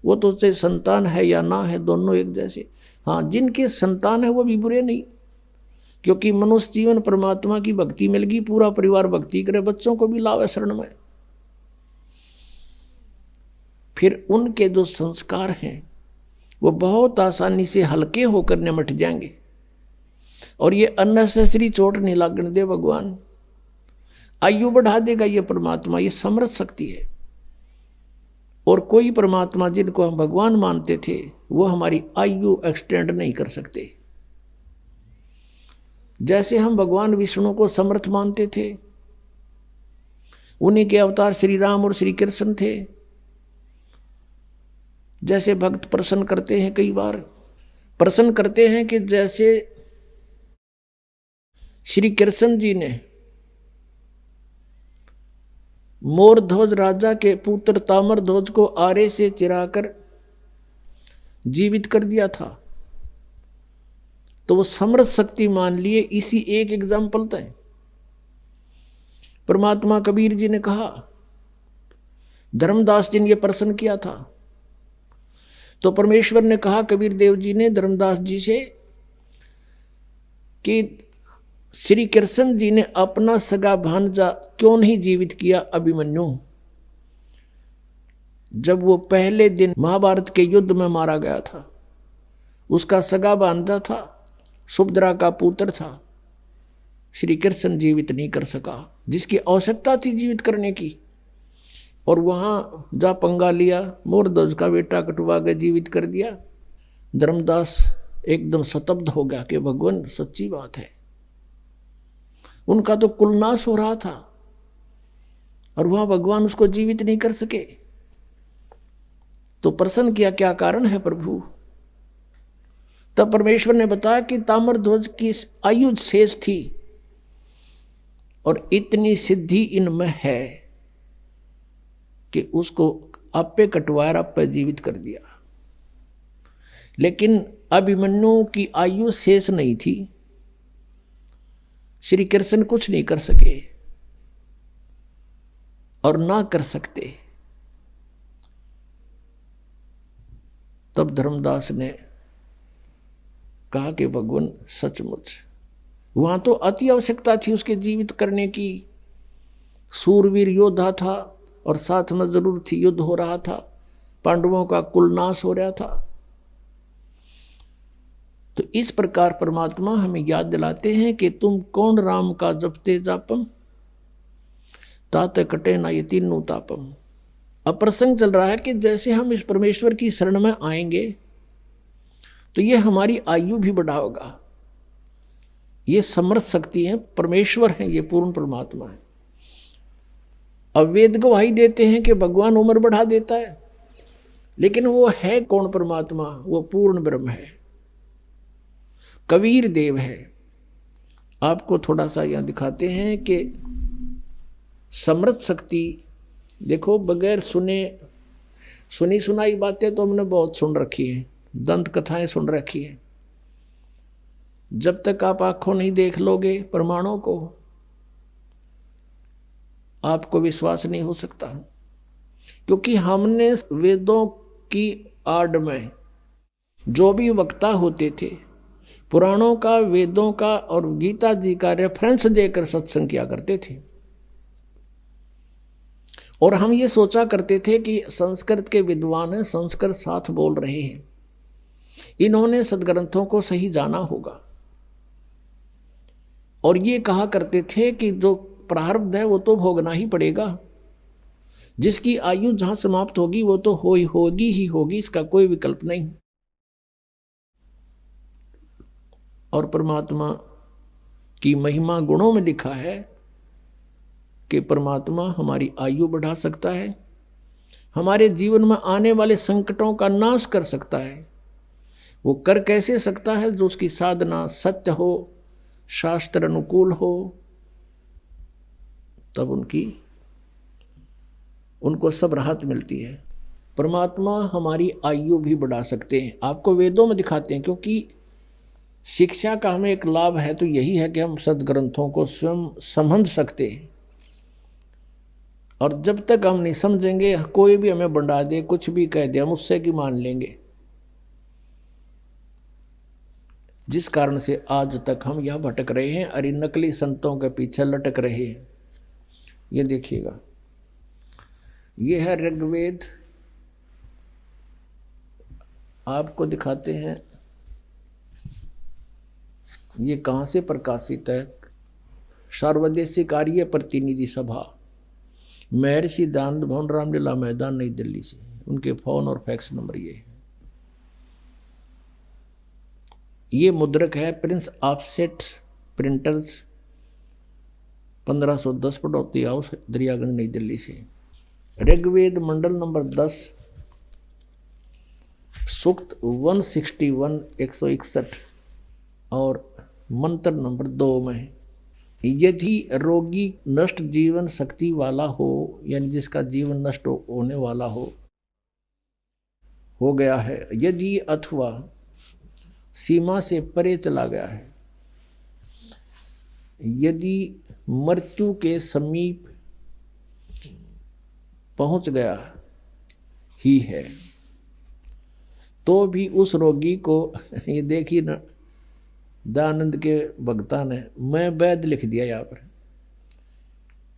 Speaker 6: वो तो चाहे संतान है या ना है, दोनों एक जैसे। हाँ, जिनके संतान है वो भी बुरे नहीं, क्योंकि मनुष्य जीवन परमात्मा की भक्ति मिल गई, पूरा परिवार भक्ति करे, बच्चों को भी लावे शरण में। फिर उनके जो संस्कार हैं वो बहुत आसानी से हल्के होकर निमट जाएंगे और ये अननेसेसरी चोट नहीं लागने दे भगवान। आयु बढ़ा देगा ये परमात्मा, ये समर्थ शक्ति है। और कोई परमात्मा जिनको हम भगवान मानते थे वो हमारी आयु एक्सटेंड नहीं कर सकते। जैसे हम भगवान विष्णु को समर्थ मानते थे, उन्हीं के अवतार श्री राम और श्री कृष्ण थे। जैसे भक्त प्रश्न करते हैं, कई बार प्रश्न करते हैं कि जैसे श्री कृष्ण जी ने मोर ध्वज राजा के पुत्र तामर ध्वज को आरे से चिराकर जीवित कर दिया था, तो वो समर्थ शक्ति मान लिए। इसी एक एग्जाम्पल था। परमात्मा कबीर जी ने कहा, धर्मदास जी ने यह प्रश्न किया था, तो परमेश्वर ने कहा कबीर देव जी ने धर्मदास जी से कि श्री कृष्ण जी ने अपना सगा भांजा क्यों नहीं जीवित किया अभिमन्यु, जब वो पहले दिन महाभारत के युद्ध में मारा गया था। उसका सगा भांजा था, सुभद्रा का पुत्र था। श्री कृष्ण जीवित नहीं कर सका, जिसकी आवश्यकता थी जीवित करने की, और वहां जा पंगा लिया, मोरध्वज का बेटा कटवा के जीवित कर दिया। धर्मदास एकदम स्तब्ध हो गया कि भगवान सच्ची बात है, उनका तो कुलनाश हो रहा था और वहां भगवान उसको जीवित नहीं कर सके। तो प्रश्न किया क्या कारण है प्रभु। तब परमेश्वर ने बताया कि ताम्रध्वज की आयु शेष थी और इतनी सिद्धि इनमें है कि उसको आपे कटवाया, आपे जीवित कर दिया। लेकिन अभिमन्यु की आयु शेष नहीं थी, श्री कृष्ण कुछ नहीं कर सके और ना कर सकते। तब धर्मदास ने कहा कि भगवान सचमुच वहां तो अति आवश्यकता थी उसके जीवित करने की। सूरवीर योद्धा था और साथ में जरूर थी, युद्ध हो रहा था, पांडवों का कुलनाश हो रहा था। तो इस प्रकार परमात्मा हमें याद दिलाते हैं कि तुम कौन राम का जपते जापम, ताते कटे ना ये तीनों तापम। अब प्रसंग चल रहा है कि जैसे हम इस परमेश्वर की शरण में आएंगे तो ये हमारी आयु भी बढ़ाएगा। ये समर्थ शक्ति है, परमेश्वर है, ये पूर्ण परमात्मा है। अब वेद गवाही देते हैं कि भगवान उम्र बढ़ा देता है, लेकिन वो है कौन परमात्मा? वो पूर्ण ब्रह्म है, कबीर देव है। आपको थोड़ा सा यहां दिखाते हैं कि समर्थ शक्ति देखो, बगैर सुनी सुनाई बातें तो हमने बहुत सुन रखी है, दंत कथाएं सुन रखी है। जब तक आप आंखों नहीं देख लोगे प्रमाणों को, आपको विश्वास नहीं हो सकता। क्योंकि हमने वेदों की आड़ में जो भी वक्ता होते थे, पुराणों का, वेदों का और गीता जी का रेफरेंस देकर सत्संग किया करते थे। और हम ये सोचा करते थे कि संस्कृत के विद्वान हैं, संस्कृत साथ बोल रहे हैं, इन्होंने सदग्रंथों को सही जाना होगा। और ये कहा करते थे कि जो प्रारब्ध है वो तो भोगना ही पड़ेगा, जिसकी आयु जहां समाप्त होगी वो तो होगी ही होगी, इसका कोई विकल्प नहीं। और परमात्मा की महिमा गुणों में लिखा है कि परमात्मा हमारी आयु बढ़ा सकता है, हमारे जीवन में आने वाले संकटों का नाश कर सकता है। वो कर कैसे सकता है? जो उसकी साधना सत्य हो, शास्त्र अनुकूल हो, तब उनको सब राहत मिलती है। परमात्मा हमारी आयु भी बढ़ा सकते हैं, आपको वेदों में दिखाते हैं। क्योंकि शिक्षा का हमें एक लाभ है तो यही है कि हम सदग्रंथों को स्वयं समझ सकते हैं। और जब तक हम नहीं समझेंगे, कोई भी हमें बंडा दे, कुछ भी कह दे, हम उससे की मान लेंगे। जिस कारण से आज तक हम यह भटक रहे हैं और इन नकली संतों के पीछे लटक रहे हैं। ये देखिएगा, ये है ऋग्वेद, आपको दिखाते हैं ये कहाँ से प्रकाशित है। सर्वदेशिक आर्य प्रतिनिधि सभा, महर्षि दयानंद भवन, रामलीला मैदान, नई दिल्ली से। उनके फोन और फैक्स नंबर ये है। ये मुद्रक है Prince Offset Printers, 1510 Pataudi house, Daryaganj, Nai Delhi से। ऋग्वेद मंडल नंबर 10, सूक्त 161 161 और मंत्र नंबर 2 में, यदि रोगी नष्ट जीवन शक्ति वाला हो, यानी जिसका जीवन नष्ट होने वाला हो गया है, यदि अथवा सीमा से परे चला गया है, यदि मृत्यु के समीप पहुंच गया ही है, तो भी उस रोगी को ये देखिए ना, दयानंद के भक्ता ने मैं वैद्य लिख दिया यहाँ पर,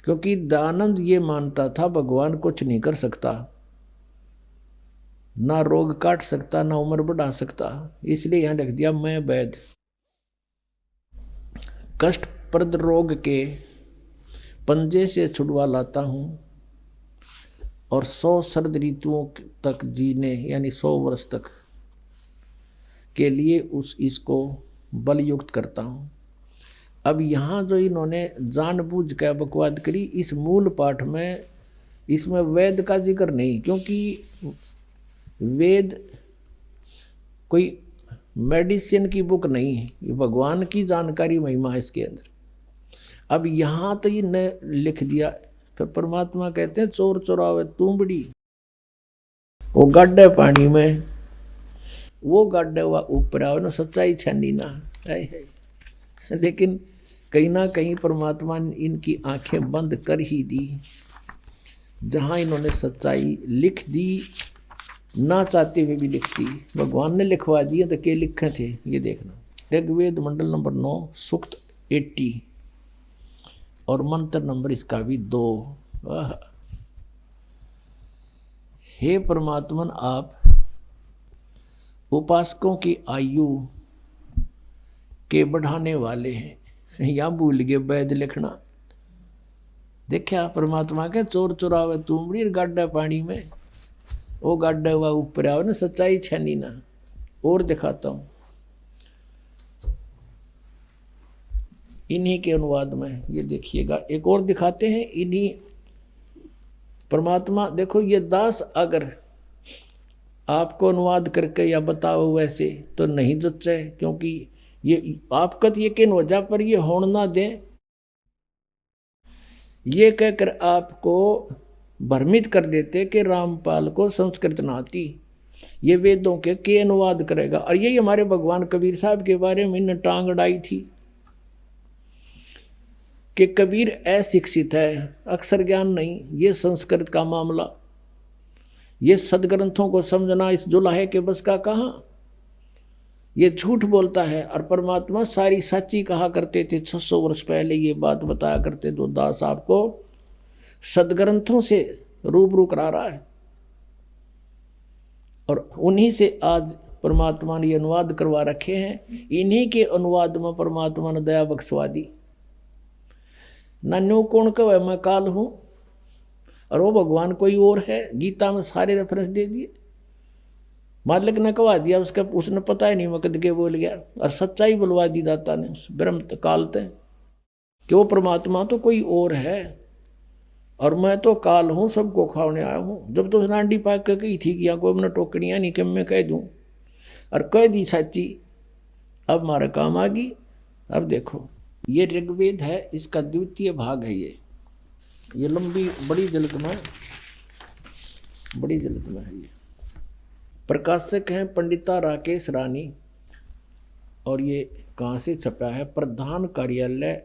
Speaker 6: क्योंकि दयानंद ये मानता था भगवान कुछ नहीं कर सकता, ना रोग काट सकता, ना उम्र बढ़ा सकता, इसलिए यहां लिख दिया मैं वैद्य। कष्टप्रद रोग के पंजे से छुड़वा लाता हूं और 100 शरद ऋतुओं तक जीने यानी 100 वर्ष तक के लिए इसको बलयुक्त करता हूं। अब यहाँ जो इन्होंने जानबूझ कर बकवाद करी, इस मूल पाठ में इसमें वेद का जिक्र नहीं, क्योंकि वेद कोई मेडिसिन की बुक नहीं है, ये भगवान की जानकारी महिमा है इसके अंदर। अब यहाँ तो ये न लिख दिया, फिर परमात्मा कहते हैं चोर चोरावे तुंबड़ी, वो गड्ढे पानी में, वो गड्ढे हुआ ऊपर आवे ना, सच्चाई छानी ना है। लेकिन कहीं ना कहीं परमात्मा ने इनकी आंखें बंद कर ही दी, जहां इन्होंने सच्चाई लिख दी, ना चाहते हुए भी लिख दी, भगवान ने लिखवा दिए। तो क्या लिखे थे ये देखना, ऋग्वेद मंडल नंबर 9 सूक्त 80 और मंत्र नंबर इसका भी 2। हे परमात्मन, आप उपासकों की आयु के बढ़ाने वाले हैं। यहाँ भूल गए वैद्य लिखना। देखा परमात्मा के चोर चुरावे तुमड़ी गाड्डा पानी में, वो गाड्डा हुआ ऊपर आओ ना, सच्चाई छानी ना। और दिखाता हूं इन्हीं के अनुवाद में, ये देखिएगा एक और दिखाते हैं इन्हीं परमात्मा। देखो ये दास अगर आपको अनुवाद करके या बताओ वैसे तो नहीं जच्चे, क्योंकि ये आपका तो यकीन हो जा, पर ये होड़ ना दें, ये कहकर आपको भ्रमित कर देते कि रामपाल को संस्कृत ना आती, ये वेदों के अनुवाद करेगा। और यही हमारे भगवान कबीर साहब के बारे में इन्हें टांग अड़ाई थी कि कबीर अशिक्षित है, अक्षर ज्ञान नहीं, ये संस्कृत का मामला, ये सदग्रंथों को समझना इस जुलाहे के बस का कहाँ, ये झूठ बोलता है। और परमात्मा सारी सच्ची कहा करते थे। 600 वर्ष पहले ये बात बताया करते, तो दास आपको सदग्रंथों से रूबरू करा रहा है, और उन्हीं से आज परमात्मा ने अनुवाद करवा रखे हैं। इन्हीं के अनुवाद में परमात्मा ने दया बख्शवा दी। नन्नू कौन कहे मैं काल हूं, और वो भगवान कोई और है। गीता में सारे रेफरेंस दे दिए, मालिक ने कहा दिया, उसका उसने पता ही नहीं वक़्त के बोल गया, और सच्चाई बुलवा दी दाता ने उस ब्रह्म काल ते कि वो परमात्मा तो कोई और है, और मैं तो काल हूँ, सबको खाने आया हूँ। जब तो उसने आंडी पाक के कही थी कि यहाँ कोई अपना टोकरियाँ नहीं कि मैं कह दूँ, और कह दी सच्ची, अब हमारा काम आ गई। अब देखो ये ऋग्वेद है, इसका द्वितीय भाग है। ये लंबी बड़ी जल्द में है। ये प्रकाशक हैं पंडिता राकेश रानी, और ये कहाँ से छपा है, प्रधान कार्यालय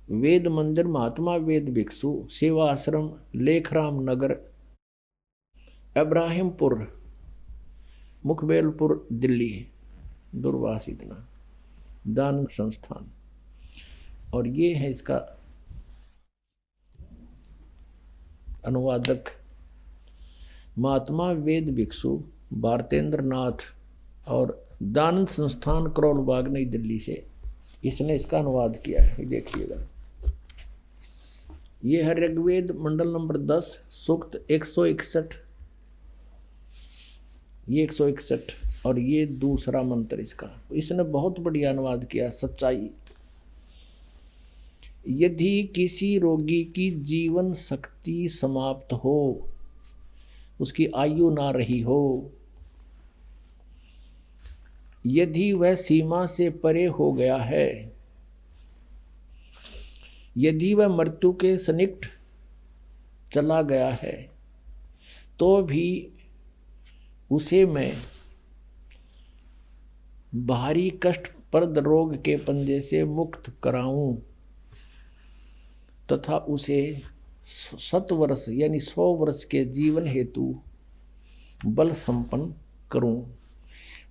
Speaker 6: वेद मंदिर महात्मा वेद भिक्षु सेवा आश्रम लेखराम नगर इब्राहिमपुर मुखबेलपुर दिल्ली, दूरवास इतना, दान संस्थान। और ये है इसका अनुवादक महात्मा वेद भिक्षु भारतेंद्र नाथ, और दान संस्थान करोल बाग नई दिल्ली से इसने इसका अनुवाद किया है। देखिएगा ये है ऋग्वेद मंडल नंबर 10 सूक्त 161, ये 161, और ये दूसरा मंत्र इसका। इसने बहुत बढ़िया अनुवाद किया। सच्चाई, यदि किसी रोगी की जीवन शक्ति समाप्त हो, उसकी आयु ना रही हो, यदि वह सीमा से परे हो गया है, यदि वह मृत्यु के सन्निकट चला गया है, तो भी उसे मैं भारी कष्टप्रद रोग के पंजे से मुक्त कराऊं तथा उसे 7 वर्ष यानी 100 वर्ष के जीवन हेतु बल संपन्न करूं।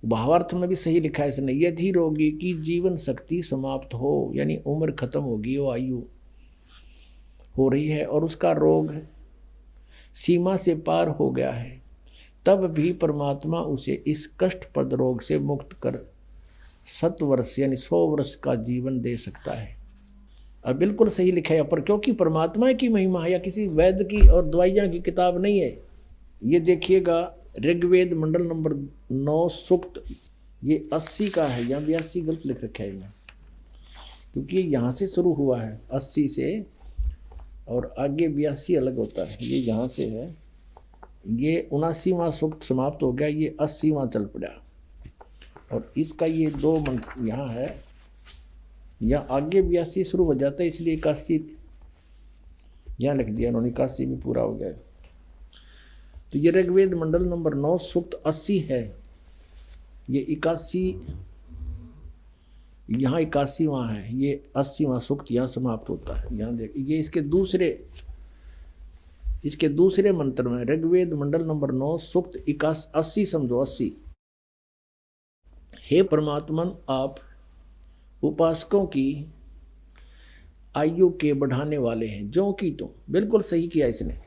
Speaker 6: भावार्थ में भी सही लिखा है इसने, यदि रोगी की जीवन शक्ति समाप्त हो, यानी उम्र खत्म होगी, वो आयु हो रही है और उसका रोग सीमा से पार हो गया है, तब भी परमात्मा उसे इस कष्टप्रद रोग से मुक्त कर 7 वर्ष यानी 100 वर्ष का जीवन दे सकता है। अब बिल्कुल सही लिखा है पर, क्योंकि परमात्मा की महिमा है, या किसी वैद्य की और दवाइयाँ की किताब नहीं है। ये देखिएगा ऋग्वेद मंडल नंबर 9 सूक्त, ये 80 का है, यहाँ 82 गलत लिख रखा है इन्हें, क्योंकि ये यहाँ से शुरू हुआ है 80 से और आगे 82 अलग होता है। ये यहाँ से है, ये 79वां सूक्त समाप्त हो गया, ये 80वां चल पड़ा और इसका ये 2 मंत्र यहाँ है, यहाँ आगे 82 शुरू हो जाता है, इसलिए 81 यहाँ लिख दिया उन्होंने, 81 भी पूरा हो गया। तो ये ऋग्वेद मंडल नंबर 9 सूक्त 80 है, ये 81 यहाँ 81वां है, ये 80वां सूक्त यहाँ समाप्त होता है। यहाँ देख, ये इसके दूसरे मंत्र में ऋग्वेद मंडल नंबर 9 सूक्त 80 समझो 80। हे परमात्मन, आप उपासकों की आयु के बढ़ाने वाले हैं, जो कि तुम। बिल्कुल सही किया इसने।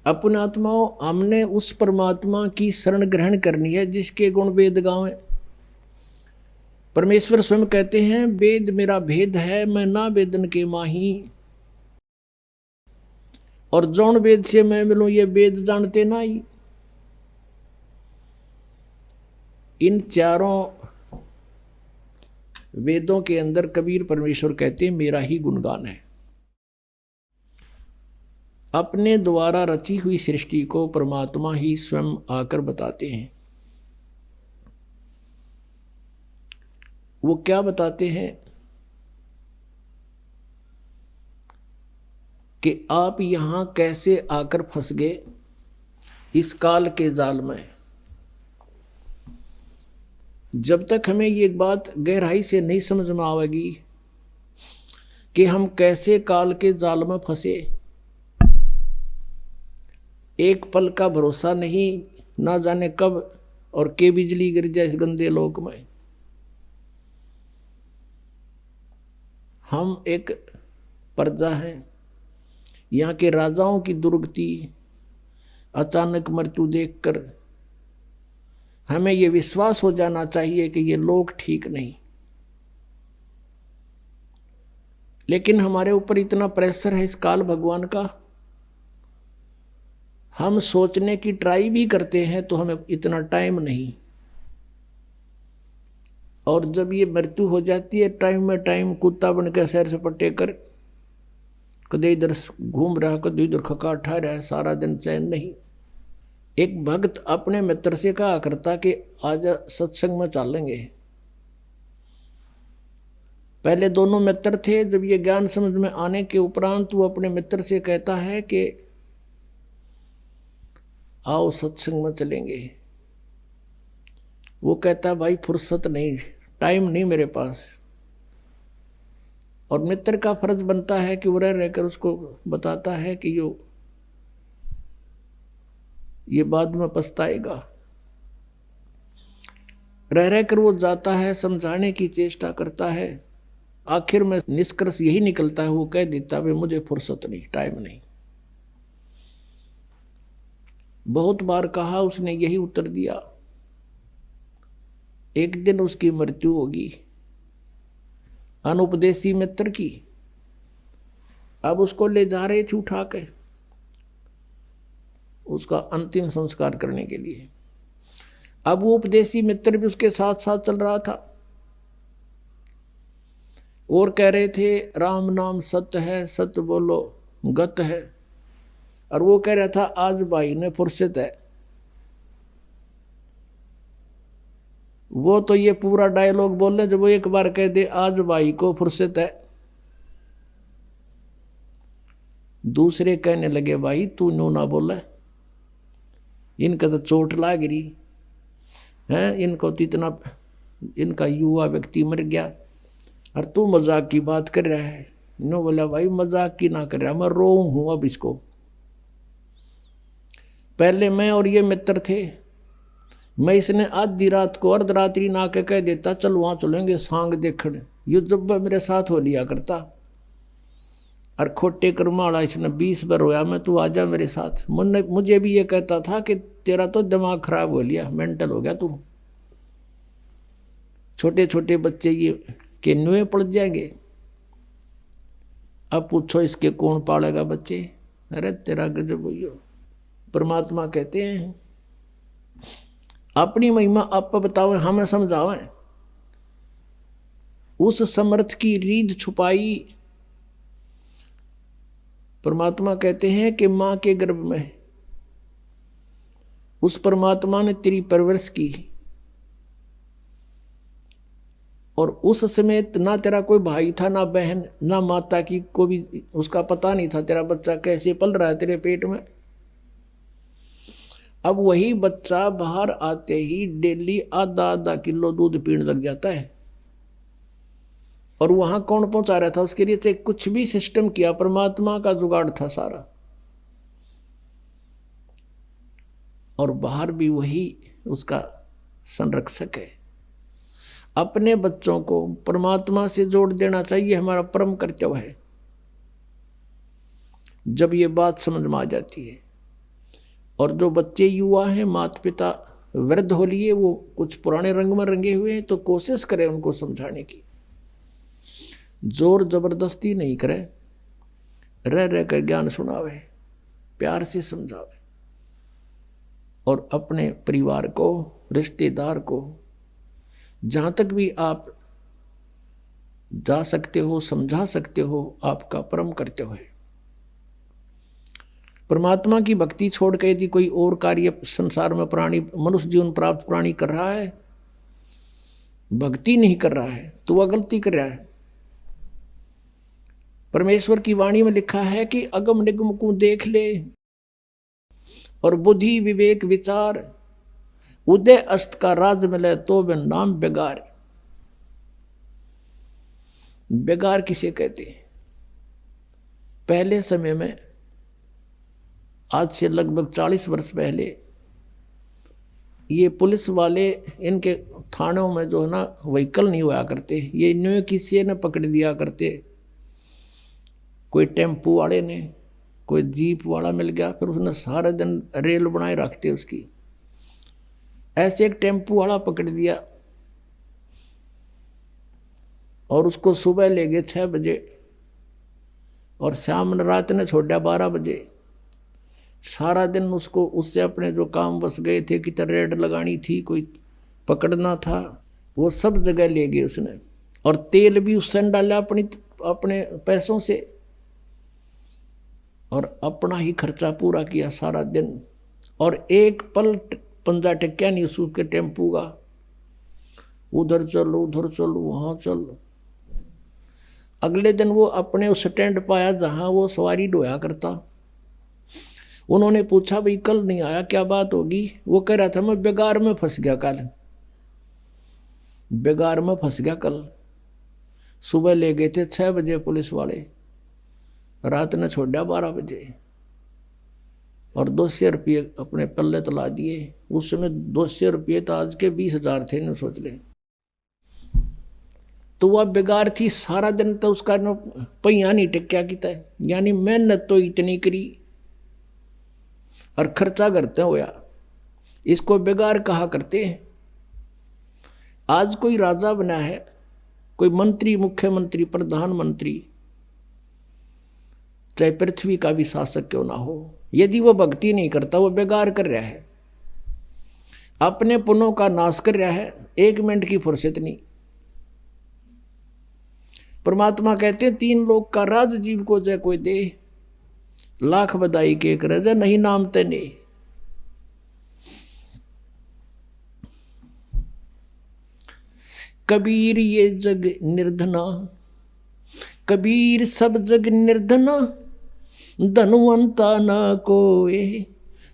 Speaker 6: अपने आत्माओं, हमने उस परमात्मा की शरण ग्रहण करनी है जिसके गुण वेद गावें। परमेश्वर स्वयं कहते हैं, वेद मेरा भेद है, मैं ना वेदन के माही, और जौन वेद से मैं मिलूं ये वेद जानते ना ही। इन चारों वेदों के अंदर कबीर परमेश्वर कहते हैं मेरा ही गुणगान है। अपने द्वारा रची हुई सृष्टि को परमात्मा ही स्वयं आकर बताते हैं। वो क्या बताते हैं कि आप यहां कैसे आकर फंस गए इस काल के जाल में। जब तक हमें ये बात गहराई से नहीं समझ में आवेगी कि हम कैसे काल के जाल में फंसे, एक पल का भरोसा नहीं, ना जाने कब और के बिजली गिर जाए इस गंदे लोक में। हम एक प्रजा हैं, यहाँ के राजाओं की दुर्गति, अचानक मृत्यु देखकर हमें ये विश्वास हो जाना चाहिए कि ये लोग ठीक नहीं। लेकिन हमारे ऊपर इतना प्रेशर है इस काल भगवान का, हम सोचने की ट्राई भी करते हैं तो हमें इतना टाइम नहीं, और जब ये मृत्यु हो जाती है टाइम में टाइम कुत्ता बन के सैर सपाटे कर, कदे इधर घूम रहा कदे इधर खका ठा रहा है, सारा दिन चैन नहीं। एक भक्त अपने मित्र से कहा करता कि आज सत्संग में चलेंगे। पहले दोनों मित्र थे, जब ये ज्ञान समझ में आने के उपरांत वो अपने मित्र से कहता है कि आओ सत्संग में चलेंगे। वो कहता भाई फुर्सत नहीं, टाइम नहीं मेरे पास। और मित्र का फर्ज बनता है कि वो रह रहकर उसको बताता है कि ये बाद में पछताएगा। रह रहकर वो जाता है, समझाने की चेष्टा करता है, आखिर में निष्कर्ष यही निकलता है, वो कह देता है मुझे फुर्सत नहीं, टाइम नहीं। बहुत बार कहा, उसने यही उत्तर दिया। एक दिन उसकी मृत्यु होगी, अनुपदेशी मित्र की। अब उसको ले जा रहे थे उठा के उसका अंतिम संस्कार करने के लिए। अब वो उपदेशी मित्र भी उसके साथ साथ चल रहा था और कह रहे थे राम नाम सत्य है, सत्य बोलो गत है। और वो कह रहा था आज भाई ने फुर्सत है। वो तो ये पूरा डायलॉग बोल रहे, जब वो एक बार कह दे आज भाई को फुर्सत है, दूसरे कहने लगे भाई तू नो ना बोले, इनका तो चोट लाग रही है, इनको तो इतना, इनका युवा व्यक्ति मर गया और तू मजाक की बात कर रहा है। नो बोला भाई मजाक की ना कर रहा, मैं रो हूं अब इसको। पहले मैं और ये मित्र थे, मैं इसने आधी रात को अर्धरात्रि ना के कह देता चल वहां चलेंगे सांग देखने, ये जब मेरे साथ हो लिया करता। और खोटे कर्माड़ा इसने 20 बार रोया मैं, तू आजा मेरे साथ। मुझे भी ये कहता था कि तेरा तो दिमाग खराब हो लिया, मेंटल हो गया तू। छोटे छोटे बच्चे ये के नुए पड़ जाएंगे। अब पूछो इसके कौन पालेगा बच्चे? अरे तेरा गजब हो। परमात्मा कहते हैं अपनी महिमा आप बताओ, हमें समझाओ। उस समर्थ की रीढ़ छुपाई। परमात्मा कहते हैं कि मां के गर्भ में उस परमात्मा ने तेरी परवरिश की, और उस समय ना तेरा कोई भाई था, ना बहन, ना माता की को भी उसका पता नहीं था तेरा बच्चा कैसे पल रहा है तेरे पेट में। अब वही बच्चा बाहर आते ही डेली आधा आधा किलो दूध पीने लग जाता है। और वहां कौन पहुंचा रहा था उसके लिए? तो कुछ भी सिस्टम किया, परमात्मा का जुगाड़ था सारा। और बाहर भी वही उसका संरक्षक है। अपने बच्चों को परमात्मा से जोड़ देना चाहिए, हमारा परम कर्तव्य है। जब ये बात समझ में आ जाती है, और जो बच्चे युवा हैं, माता पिता वृद्ध हो लिए, वो कुछ पुराने रंग में रंगे हुए हैं, तो कोशिश करें उनको समझाने की। जोर जबरदस्ती नहीं करे, रह रह कर ज्ञान सुनावे, प्यार से समझावे। और अपने परिवार को, रिश्तेदार को जहां तक भी आप जा सकते हो, समझा सकते हो, आपका परम कर्तव्य है। परमात्मा की भक्ति छोड़ के यदि कोई और कार्य संसार में प्राणी, मनुष्य जीवन प्राप्त प्राणी कर रहा है, भक्ति नहीं कर रहा है, तो वह गलती कर रहा है। परमेश्वर की वाणी में लिखा है कि अगम निगम को देख ले, और बुद्धि विवेक विचार, उदय अस्त का राज मिले तो वे नाम बेगार। बेगार किसे कहते हैं? पहले समय में, आज से लगभग 40 वर्ष पहले, ये पुलिस वाले, इनके थानों में जो है ना व्हीकल नहीं हुआ करते, ये न्यू किसी ने पकड़ दिया करते। कोई टेम्पू वाले ने, कोई जीप वाला मिल गया, फिर उसने सारा दिन रेल बनाए रखते उसकी। ऐसे एक टेम्पू वाला पकड़ दिया और उसको सुबह ले गए 6 बजे, और शाम रात ने छोड़ा 12 बजे। सारा दिन उसको, उससे अपने जो काम बस गए थे, कितना रेड लगानी थी, कोई पकड़ना था, वो सब जगह ले गए उसने। और तेल भी उसने डाला अपने पैसों से, और अपना ही खर्चा पूरा किया सारा दिन। और एक पल पंजा टेक्या नहीं उसके टेम्पू का, उधर चलो उधर चलो वहां चलो। अगले दिन वो अपने उस स्टैंड पाया जहां वो सवारी ढोया करता। उन्होंने पूछा भाई कल नहीं आया, क्या बात होगी? वो कह रहा था मैं बेगार में फंस गया, कल बेगार में फंस गया। कल सुबह ले गए थे 6 बजे पुलिस वाले, रात ने छोड़ा 12 बजे, और 200 रुपये अपने पल्ले तला दिए। उस समय 200 रुपये तो आज के 20,000 थे न, सोच ले। तो वह बेगार थी, सारा दिन तो उसका न पहिया नहीं टिक्या की तय, यानी मेहनत तो इतनी करी और खर्चा करते होया, इसको बेगार कहा करते हैं। आज कोई राजा बना है, कोई मंत्री, मुख्यमंत्री, प्रधानमंत्री, चाहे पृथ्वी का भी शासक क्यों ना हो, यदि वो भक्ति नहीं करता, वो बेगार कर रहा है, अपने पुण्यों का नाश कर रहा है, 1 मिनट की फुर्सत नहीं। परमात्मा कहते हैं 3 लोक का राज जीव को जय कोई दे, लाख बधाई के करे जय नहीं नाम तने। कबीर ये जग निर्धना, कबीर सब जग निर्धना, धनवंता ना कोए,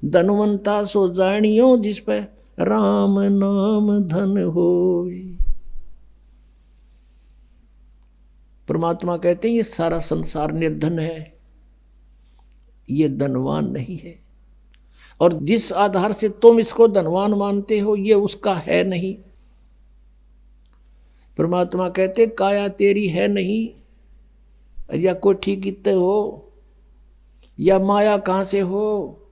Speaker 6: धनवंता सो जानियो जिस पे राम नाम धन होए। परमात्मा कहते हैं ये सारा संसार निर्धन है, ये धनवान नहीं है। और जिस आधार से तुम इसको धनवान मानते हो ये उसका है नहीं। परमात्मा कहते काया तेरी है नहीं, या कोठी कितने हो, या माया कहाँ से हो,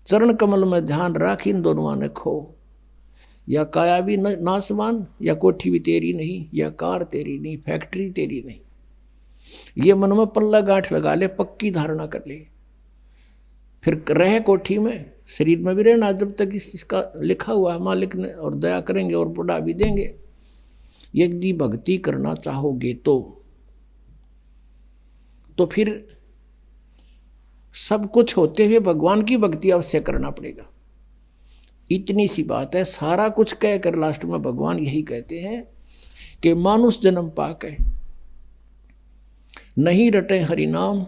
Speaker 6: चरण कमल में ध्यान राख इन दोनों ने खो। या काया भी नासवान, या कोठी भी तेरी नहीं, या कार तेरी नहीं, फैक्ट्री तेरी नहीं। ये मन में पल्ला गांठ लगा ले, पक्की धारणा कर ले, फिर रहे कोठी में, शरीर में भी रहना जब तक इसका लिखा हुआ है मालिक ने, और दया करेंगे और बुढ़ा भी देंगे। यदि भक्ति करना चाहोगे तो फिर सब कुछ होते हुए भगवान की भक्ति अवश्य करना पड़ेगा। इतनी सी बात है। सारा कुछ कहकर लास्ट में भगवान यही कहते हैं कि मानुष जन्म पाके नहीं रटे हरि नाम,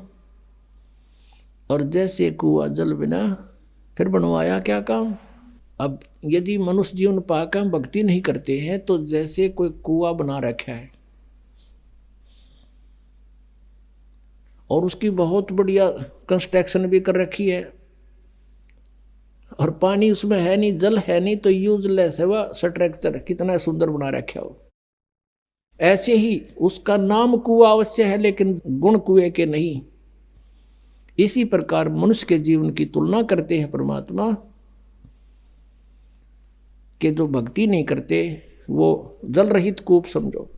Speaker 6: और जैसे कुआ जल बिना फिर बनवाया क्या काम। अब यदि मनुष्य जीवन पाकर हम भक्ति नहीं करते हैं तो जैसे कोई कुआ बना रखा है और उसकी बहुत बढ़िया कंस्ट्रक्शन भी कर रखी है और पानी उसमें है नहीं, जल है नहीं, तो यूजलेस है वह स्ट्रक्चर, कितना सुंदर बना रखा हो। ऐसे ही उसका नाम कुआ अवश्य है लेकिन गुण कुएं के नहीं। इसी प्रकार मनुष्य के जीवन की तुलना करते हैं परमात्मा कि जो भक्ति नहीं करते वो जल रहित कूप समझो,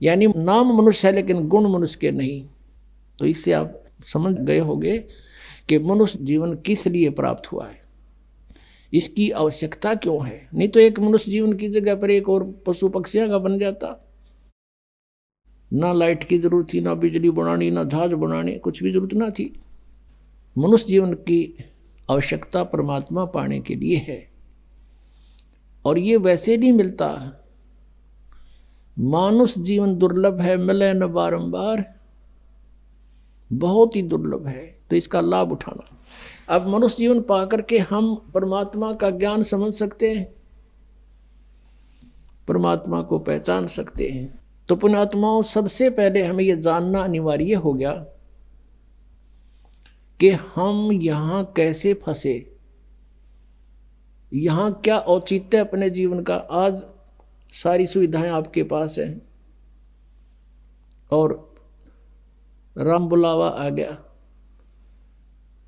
Speaker 6: यानी नाम मनुष्य है लेकिन गुण मनुष्य के नहीं। तो इससे आप समझ गए होंगे कि मनुष्य जीवन किस लिए प्राप्त हुआ है, इसकी आवश्यकता क्यों है। नहीं तो एक मनुष्य जीवन की जगह पर एक और पशु पक्षियों का बन जाता। ना लाइट की जरूरत थी, ना बिजली बनानी, ना जहाज बनाने, कुछ भी जरूरत ना थी। मनुष्य जीवन की आवश्यकता परमात्मा पाने के लिए है और ये वैसे नहीं मिलता। मानुष जीवन दुर्लभ है, मिले न बारंबार, बहुत ही दुर्लभ है, तो इसका लाभ उठाना। अब मनुष्य जीवन पा करके हम परमात्मा का ज्ञान समझ सकते हैं, परमात्मा को पहचान सकते हैं। तो पुण्यात्माओं, सबसे पहले हमें यह जानना अनिवार्य हो गया कि हम यहां कैसे फंसे, यहां क्या औचित्य अपने जीवन का। आज सारी सुविधाएं आपके पास हैं और राम बुलावा आ गया,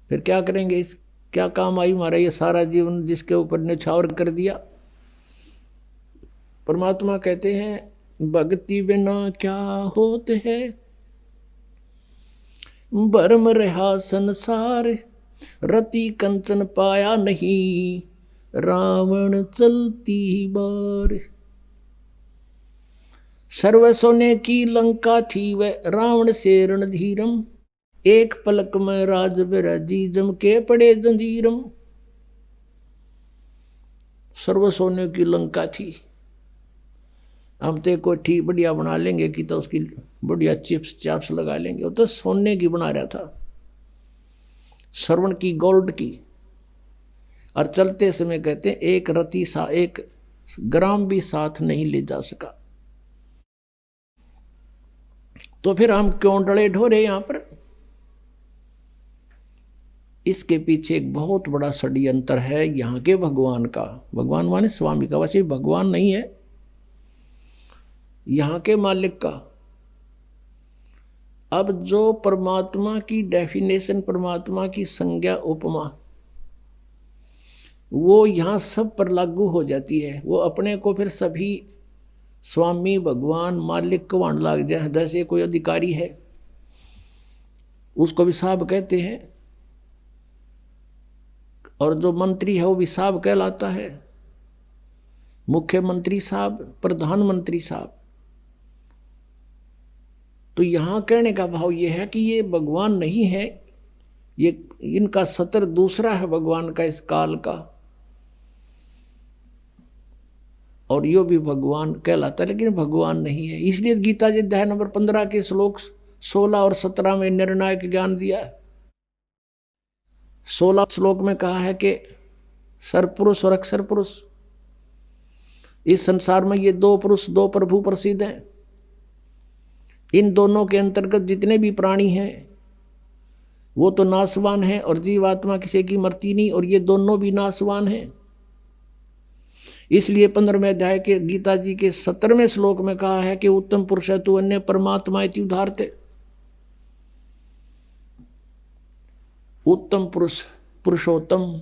Speaker 6: फिर क्या करेंगे, इस क्या काम आई हमारा ये सारा जीवन जिसके ऊपर न्यौछावर कर दिया। परमात्मा कहते हैं भक्ति बिना क्या होते है, भरम रहा संसार, रति कंचन पाया नहीं, रावण चलती बार। सर्व सोने की लंका थी वह रावण से रणधीरम, एक पलक में राज विराजी जम के पड़े जंजीरम। सर्व सोने की लंका थी, हम तो कोठी बढ़िया बना लेंगे कि तो उसकी बढ़िया चिप्स चाप्स लगा लेंगे, वो तो सोने की बना रहा था, श्रवण की, गोल्ड की। और चलते समय कहते हैं एक रति सा एक ग्राम भी साथ नहीं ले जा सका। तो फिर हम क्यों डले ढोरे यहां पर। इसके पीछे एक बहुत बड़ा षड्यंत्र है यहाँ के भगवान का। भगवान माने स्वामी का, वैसे भगवान नहीं है, यहाँ के मालिक का। अब जो परमात्मा की डेफिनेशन, परमात्मा की संज्ञा, उपमा, वो यहाँ सब पर लागू हो जाती है। वो अपने को फिर सभी स्वामी, भगवान, मालिक को वहां लाग जाए। जैसे कोई अधिकारी है उसको भी साहब कहते हैं, और जो मंत्री है वो भी साहब कहलाता है, मुख्यमंत्री साहब, प्रधानमंत्री साहब। तो यहां कहने का भाव यह है कि ये भगवान नहीं है, ये इनका सत्र दूसरा है भगवान का इस काल का, और यो भी भगवान कहलाता है लेकिन भगवान नहीं है। इसलिए गीता जी अध्याय नंबर 15 के श्लोक 16 और 17 में निर्णायक ज्ञान दिया है। 16 श्लोक में कहा है कि सरपुरुष और अक्षर पुरुष, इस संसार में ये दो पुरुष, दो प्रभु प्रसिद्ध हैं। इन दोनों के अंतर्गत जितने भी प्राणी हैं वो तो नाशवान है और जीवात्मा किसी की मरती नहीं, और ये दोनों भी नाशवान हैं। इसलिए 15वें अध्याय के गीता जी के 17वें श्लोक में कहा है कि उत्तम पुरुष है तू अन्य परमात्मा इति उदाहरते। उत्तम पुरुष, पुरुषोत्तम,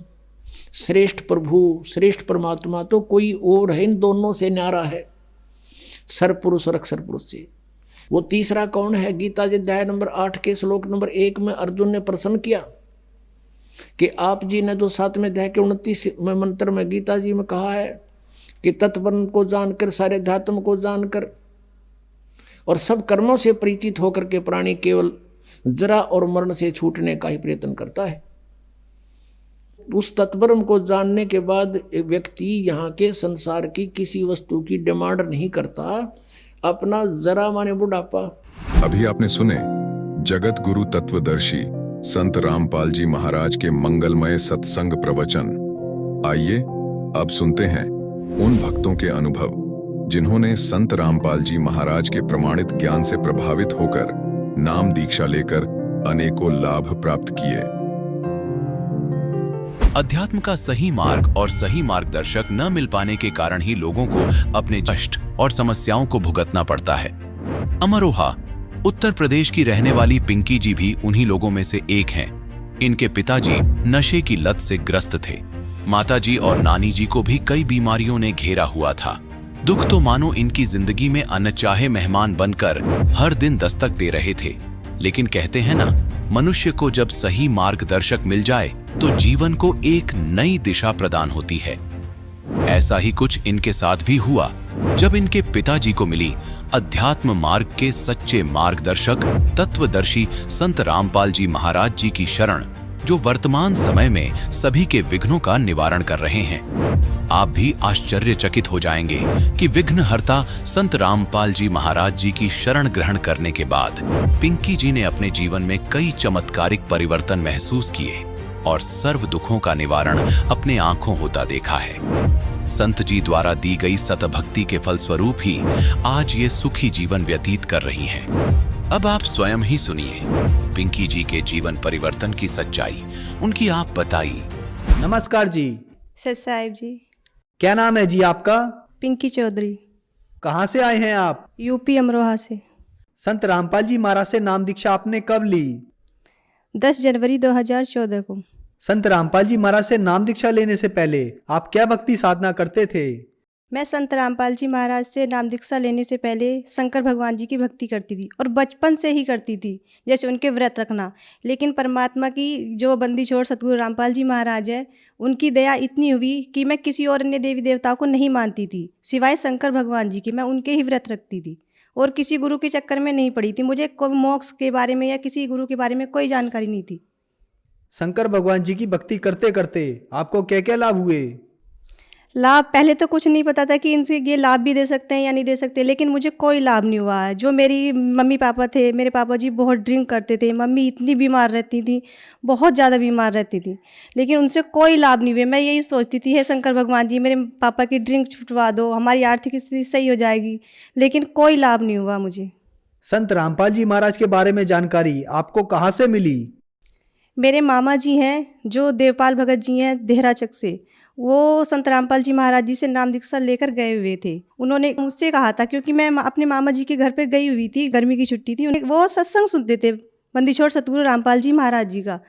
Speaker 6: श्रेष्ठ प्रभु, श्रेष्ठ परमात्मा तो कोई और है, इन दोनों से न्यारा है, सर्वपुरुष और अक्षर पुरुष से। वो तीसरा कौन है? गीता जी अध्याय नंबर 8 के श्लोक नंबर 1 में अर्जुन ने प्रश्न किया कि आप जी ने जो 7वें अध्याय के 29वें मंत्र में गीता जी में कहा है कि तत्व को जानकर, सारे अध्यात्म को जानकर और सब कर्मों से परिचित होकर के प्राणी केवल जरा और मरण से छूटने का ही प्रयत्न करता है। उस तत्वरम को जानने के बाद एक व्यक्ति यहाँ के संसार की किसी वस्तु की डिमांड नहीं करता, अपना जरा माने बुढ़ापा।
Speaker 5: अभी आपने सुने जगत गुरु तत्वदर्शी संत रामपाल जी महाराज के मंगलमय सत्संग प्रवचन। आइए अब सुनते हैं उन भक्तों के अनुभव जिन्होंने संत रामपाल जी महाराज के प्रमाणित ज्ञान से प्रभावित होकर नाम दीक्षा लेकर अनेकों लाभ प्राप्त किए।
Speaker 2: अध्यात्म का सही मार्ग और सही मार्गदर्शक न मिल पाने के कारण ही लोगों को अपने कष्ट और समस्याओं को भुगतना पड़ता है। अमरोहा उत्तर प्रदेश की रहने वाली पिंकी जी भी उन्हीं लोगों में से एक हैं। इनके पिताजी नशे की लत से ग्रस्त थे। माताजी और नानी जी को भी कई बीमारियों ने घेरा हुआ था। दुख तो मानो इनकी जिंदगी में अनचाहे मेहमान बनकर हर दिन दस्तक दे रहे थे। लेकिन कहते हैं ना, मनुष्य को जब सही मार्गदर्शक मिल जाए तो जीवन को एक नई दिशा प्रदान होती है। ऐसा ही कुछ इनके साथ भी हुआ जब इनके पिताजी को मिली अध्यात्म मार्ग के सच्चे मार्गदर्शक तत्वदर्शी संत रामपाल जी महाराज जी की शरण, जो वर्तमान समय में सभी के विघ्नों का निवारण कर रहे हैं। आप भी आश्चर्यचकित हो जाएंगे कि विघ्नहर्ता संत रामपाल जी महाराज जी की शरण ग्रहण करने के बाद पिंकी जी ने अपने जीवन में कई चमत्कारिक परिवर्तन महसूस किए और सर्व दुखों का निवारण अपने आंखों होता देखा है। संत जी द्वारा दी गई सतभक्ति के फलस्वरूप ही आज ये सुखी जीवन व्यतीत कर रही हैं। अब आप स्वयं ही सुनिए पिंकी जी के जीवन परिवर्तन की सच्चाई, उनकी आप बताइए।
Speaker 3: नमस्कार जी।
Speaker 7: सत साहिब जी।
Speaker 3: क्या नाम है जी आपका?
Speaker 7: पिंकी चौधरी।
Speaker 3: कहाँ से आए हैं आप?
Speaker 7: यूपी अमरोहा से।
Speaker 3: संत रामपाल जी महाराज से नाम दीक्षा आपने कब ली?
Speaker 7: 10 जनवरी 2014 को।
Speaker 3: संत रामपाल जी महाराज से नाम दीक्षा लेने से पहले आप क्या भक्ति साधना करते थे?
Speaker 7: मैं संत रामपाल जी महाराज से नाम दीक्षा लेने से पहले शंकर भगवान जी की भक्ति करती थी और बचपन से ही करती थी, जैसे उनके व्रत रखना। लेकिन परमात्मा की जो बंदी छोड़ सतगुरु रामपाल जी महाराज है, उनकी दया इतनी हुई कि मैं किसी और अन्य देवी देवताओं को नहीं मानती थी सिवाय शंकर भगवान जी की। मैं उनके ही व्रत रखती थी और किसी गुरु के चक्कर में नहीं पड़ी थी। मुझे कोई मोक्ष के बारे में या किसी गुरु के बारे में कोई जानकारी नहीं थी।
Speaker 3: शंकर भगवान जी की भक्ति करते करते आपको क्या क्या लाभ हुए?
Speaker 7: लाभ पहले तो कुछ नहीं पता था कि इनसे ये लाभ भी दे सकते हैं या नहीं दे सकते, लेकिन मुझे कोई लाभ नहीं हुआ है। जो मेरी मम्मी पापा थे, मेरे पापा जी बहुत ड्रिंक करते थे, मम्मी इतनी बीमार रहती थी, बहुत ज़्यादा बीमार रहती थी, लेकिन उनसे कोई लाभ नहीं हुए। मैं यही सोचती थी, हे शंकर भगवान जी मेरे पापा की ड्रिंक छुटवा दो, हमारी आर्थिक स्थिति सही हो जाएगी, लेकिन कोई लाभ नहीं हुआ मुझे।
Speaker 3: संत रामपाल जी महाराज के बारे में जानकारी आपको कहाँ से मिली?
Speaker 7: मेरे मामा जी हैं जो देवपाल भगत जी हैं देहराचक से, वो संत रामपाल जी महाराज जी से नाम दीक्षा लेकर गए हुए थे। उन्होंने मुझसे कहा था, क्योंकि मैं अपने मामा जी के घर पे गई हुई थी, गर्मी की छुट्टी थी, वो सत्संग सुनते थे बंदी छोड़ सतगुरु रामपाल जी महाराज जी का।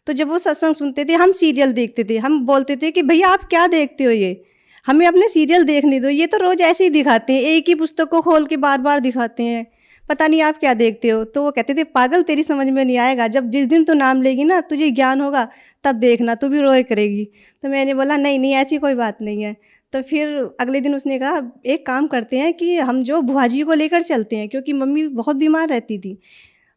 Speaker 7: तो जब वो सत्संग सुनते थे, हम सीरियल देखते थे। हम बोलते थे कि भैया आप क्या देखते हो, ये हमें अपने सीरियल देखने दो, ये तो रोज़ ऐसे ही दिखाते हैं, एक ही पुस्तक को खोल के बार बार दिखाते हैं, पता नहीं आप क्या देखते हो। तो वो कहते थे, पागल तेरी समझ में नहीं आएगा, जब जिस दिन तू नाम लेगी ना, तुझे ज्ञान होगा, तब देखना, तू भी रोए करेगी। तो मैंने बोला नहीं नहीं ऐसी कोई बात नहीं है। तो फिर अगले दिन उसने कहा, एक काम करते हैं कि हम जो बुआ जी को लेकर चलते हैं, क्योंकि मम्मी बहुत बीमार रहती थी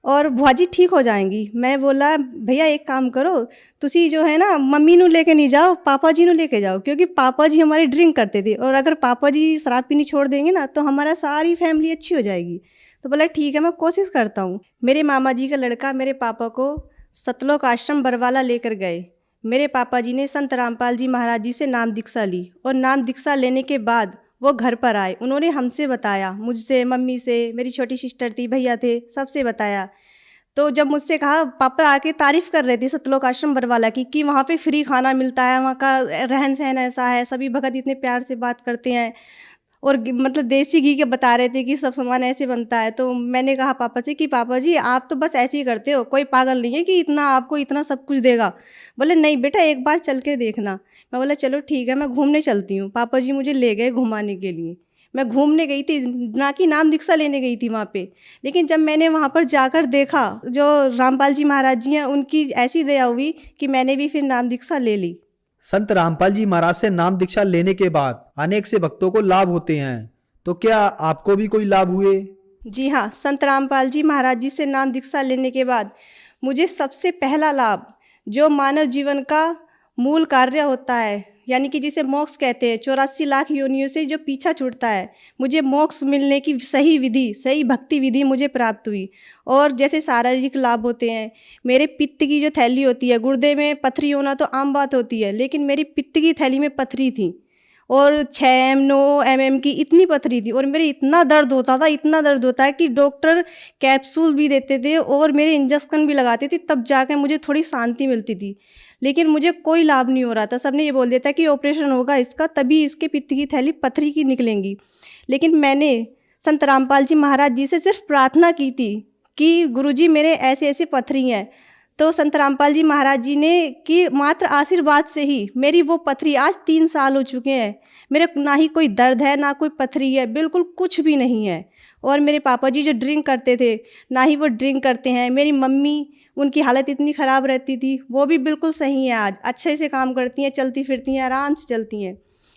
Speaker 7: और बुआ जी ठीक हो जाएंगी। मैं बोला भैया एक काम करो, तुसी जो है ना मम्मी नू लेके नहीं जाओ, पापा जी नू लेके जाओ, क्योंकि पापा जी हमारे ड्रिंक करते थे और अगर पापा जी शराब पीनी छोड़ देंगे ना तो हमारा सारी फैमिली अच्छी हो जाएगी। तो बोला ठीक है मैं कोशिश करता हूँ। मेरे मामा जी का लड़का मेरे पापा को सतलोक आश्रम बरवाला लेकर गए। मेरे पापा जी ने संत रामपाल जी महाराज जी से नाम दीक्षा ली और नाम दीक्षा लेने के बाद वो घर पर आए। उन्होंने हमसे बताया, मुझसे, मम्मी से, मेरी छोटी सिस्टर थी, भैया थे, सबसे बताया। तो जब मुझसे कहा, पापा आके तारीफ़ कर रहे थे सतलोक आश्रम बरवाला की कि वहाँ पे फ्री खाना मिलता है, वहाँ का रहन सहन ऐसा है, सभी भगत इतने प्यार से बात करते हैं और मतलब देसी घी के बता रहे थे कि सब सामान ऐसे बनता है। तो मैंने कहा पापा से कि पापा जी आप तो बस ऐसे ही करते हो, कोई पागल नहीं है कि इतना आपको इतना सब कुछ देगा। बोले नहीं बेटा एक बार चल के देखना। मैं बोला चलो ठीक है, मैं घूमने चलती हूँ। पापा जी मुझे ले गए घुमाने के लिए। मैं घूमने गई थी, ना कि नाम दीक्षा लेने गई थी वहाँ पे। लेकिन जब मैंने वहाँ पर जाकर देखा, जो रामपाल जी महाराज जी हैं उनकी ऐसी दया हुई कि मैंने भी फिर नाम दीक्षा ले ली।
Speaker 3: संत रामपाल जी महाराज से नाम दीक्षा लेने के बाद अनेक से भक्तों को लाभ होते हैं, तो क्या आपको भी कोई लाभ हुए?
Speaker 7: जी हाँ, संत रामपाल जी महाराज जी से नाम दीक्षा लेने के बाद मुझे सबसे पहला लाभ, जो मानव जीवन का मूल कार्य होता है, यानी कि जिसे मोक्ष कहते हैं, 84 लाख योनियों से जो पीछा छूटता है, मुझे मोक्ष मिलने की सही विधि, सही भक्ति विधि मुझे प्राप्त हुई। और जैसे शारीरिक लाभ होते हैं, मेरे पित्त की जो थैली होती है, गुर्दे में पथरी होना तो आम बात होती है, लेकिन मेरी पित्त की थैली में पथरी थी और 6 9 mm की इतनी पथरी थी और मेरे इतना दर्द होता था, इतना दर्द होता है कि डॉक्टर कैप्सूल भी देते थे और मेरे इंजेक्शन भी लगाते थे, तब जाकर मुझे थोड़ी शांति मिलती थी। लेकिन मुझे कोई लाभ नहीं हो रहा था। सबने ये बोल दिया था कि ऑपरेशन होगा इसका, तभी इसके पित्त की थैली पथरी की निकलेंगी। लेकिन मैंने संत रामपाल जी महाराज जी से सिर्फ प्रार्थना की थी कि गुरुजी मेरे ऐसे ऐसे पथरी हैं। तो संत रामपाल जी महाराज जी ने कि मात्र आशीर्वाद से ही मेरी वो पथरी, आज 3 साल हो चुके हैं, मेरे ना ही कोई दर्द है ना कोई पथरी है, बिल्कुल कुछ भी नहीं है। और मेरे पापा जी जो ड्रिंक करते थे, ना ही वो ड्रिंक करते हैं। मेरी मम्मी, उनकी हालत इतनी ख़राब रहती थी, वो भी बिल्कुल सही है, आज अच्छे से काम करती हैं, चलती फिरती हैं, आराम से चलती हैं।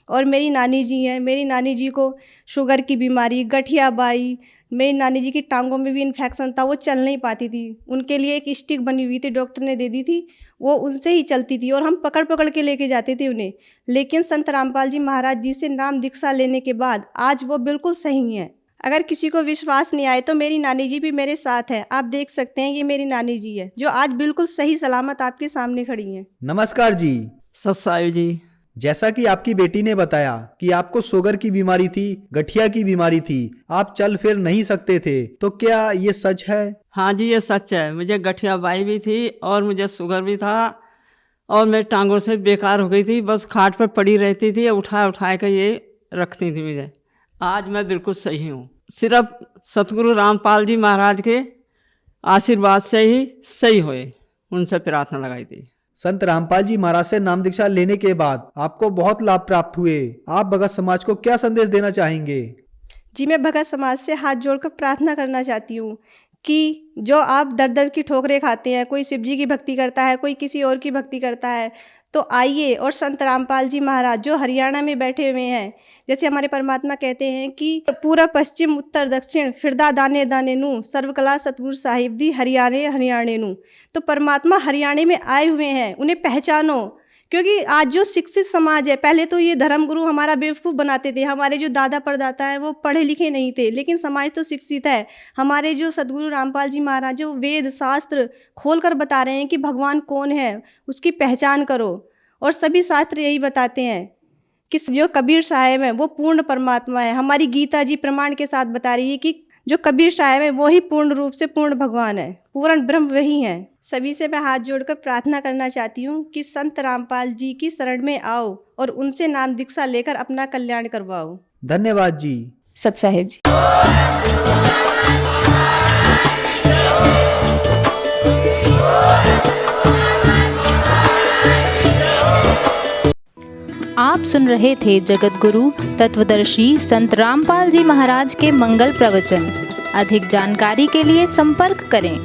Speaker 7: और मेरी नानी जी हैं, मेरी नानी जी को शुगर की बीमारी, गठिया बाई, मेरी नानी जी की टांगों में भी इन्फेक्शन था, वो चल नहीं पाती थी। उनके लिए एक स्टिक बनी हुई थी, डॉक्टर ने दे दी थी, वो उनसे ही चलती थी और हम पकड़ पकड़ के लेके जाते थे उन्हें। लेकिन संत रामपाल जी महाराज जी से नाम दीक्षा लेने के बाद आज वो बिल्कुल सही हैं। अगर किसी को विश्वास नहीं आए तो मेरी नानी जी भी मेरे साथ है, आप देख सकते हैं, ये मेरी नानी जी है जो आज बिल्कुल सही सलामत आपके सामने खड़ी हैं।
Speaker 3: नमस्कार जी।
Speaker 8: सत्साई जी।
Speaker 3: जैसा कि आपकी बेटी ने बताया कि आपको शुगर की बीमारी थी, गठिया की बीमारी थी, आप चल फिर नहीं सकते थे, तो क्या ये सच है?
Speaker 8: हाँ जी, ये सच है। मुझे गठिया बाई भी थी और मुझे शुगर भी था और मेरी टांगों से बेकार हो गई थी, बस खाट पर पड़ी रहती थी, उठा कर ये रखती थी मुझे। आज मैं बिल्कुल सही हूँ, सिर्फ सतगुरु रामपाल जी महाराज के आशीर्वाद से ही सही हुए, उनसे प्रार्थना लगाई थी।
Speaker 3: संत रामपाल जी महाराज से नाम दीक्षा लेने के बाद आपको बहुत लाभ प्राप्त हुए। आप भगत समाज को क्या संदेश देना चाहेंगे?
Speaker 7: जी, मैं भगत समाज से हाथ जोड़कर प्रार्थना करना चाहती हूँ कि जो आप दर दर की ठोकरें खाते हैं, कोई शिव जी की भक्ति करता है, कोई किसी और की भक्ति करता है, तो आइए और संत रामपाल जी महाराज जो हरियाणा में बैठे हुए हैं, जैसे हमारे परमात्मा कहते हैं कि पूरा पश्चिम उत्तर दक्षिण फिरदा दाने दाने नू, सर्वकला सतगुरु साहिब दी हरियाणे हरियाणे नू। तो परमात्मा हरियाणे में आए हुए हैं, उन्हें पहचानो। क्योंकि आज जो शिक्षित समाज है, पहले तो ये धर्मगुरु हमारा बेवकूफ़ बनाते थे, हमारे जो दादा परदाता हैं वो पढ़े लिखे नहीं थे, लेकिन समाज तो शिक्षित है। हमारे जो सतगुरु रामपाल जी महाराज जो वेद शास्त्र खोल कर बता रहे हैं कि भगवान कौन है, उसकी पहचान करो। और सभी शास्त्र यही बताते हैं कि जो कबीर साहब है वो पूर्ण परमात्मा है। हमारी गीता जी प्रमाण के साथ बता रही है कि जो कबीर साहब है वो ही पूर्ण रूप से पूर्ण भगवान है, पूर्ण ब्रह्म वही है। सभी से मैं हाथ जोड़कर प्रार्थना करना चाहती हूँ कि संत रामपाल जी की शरण में आओ और उनसे नाम दीक्षा लेकर अपना कल्याण करवाओ।
Speaker 3: धन्यवाद जी।
Speaker 7: सत साहिब जी।
Speaker 9: आप सुन रहे थे जगत गुरु तत्वदर्शी संत रामपाल जी महाराज के मंगल प्रवचन। अधिक जानकारी के लिए संपर्क करें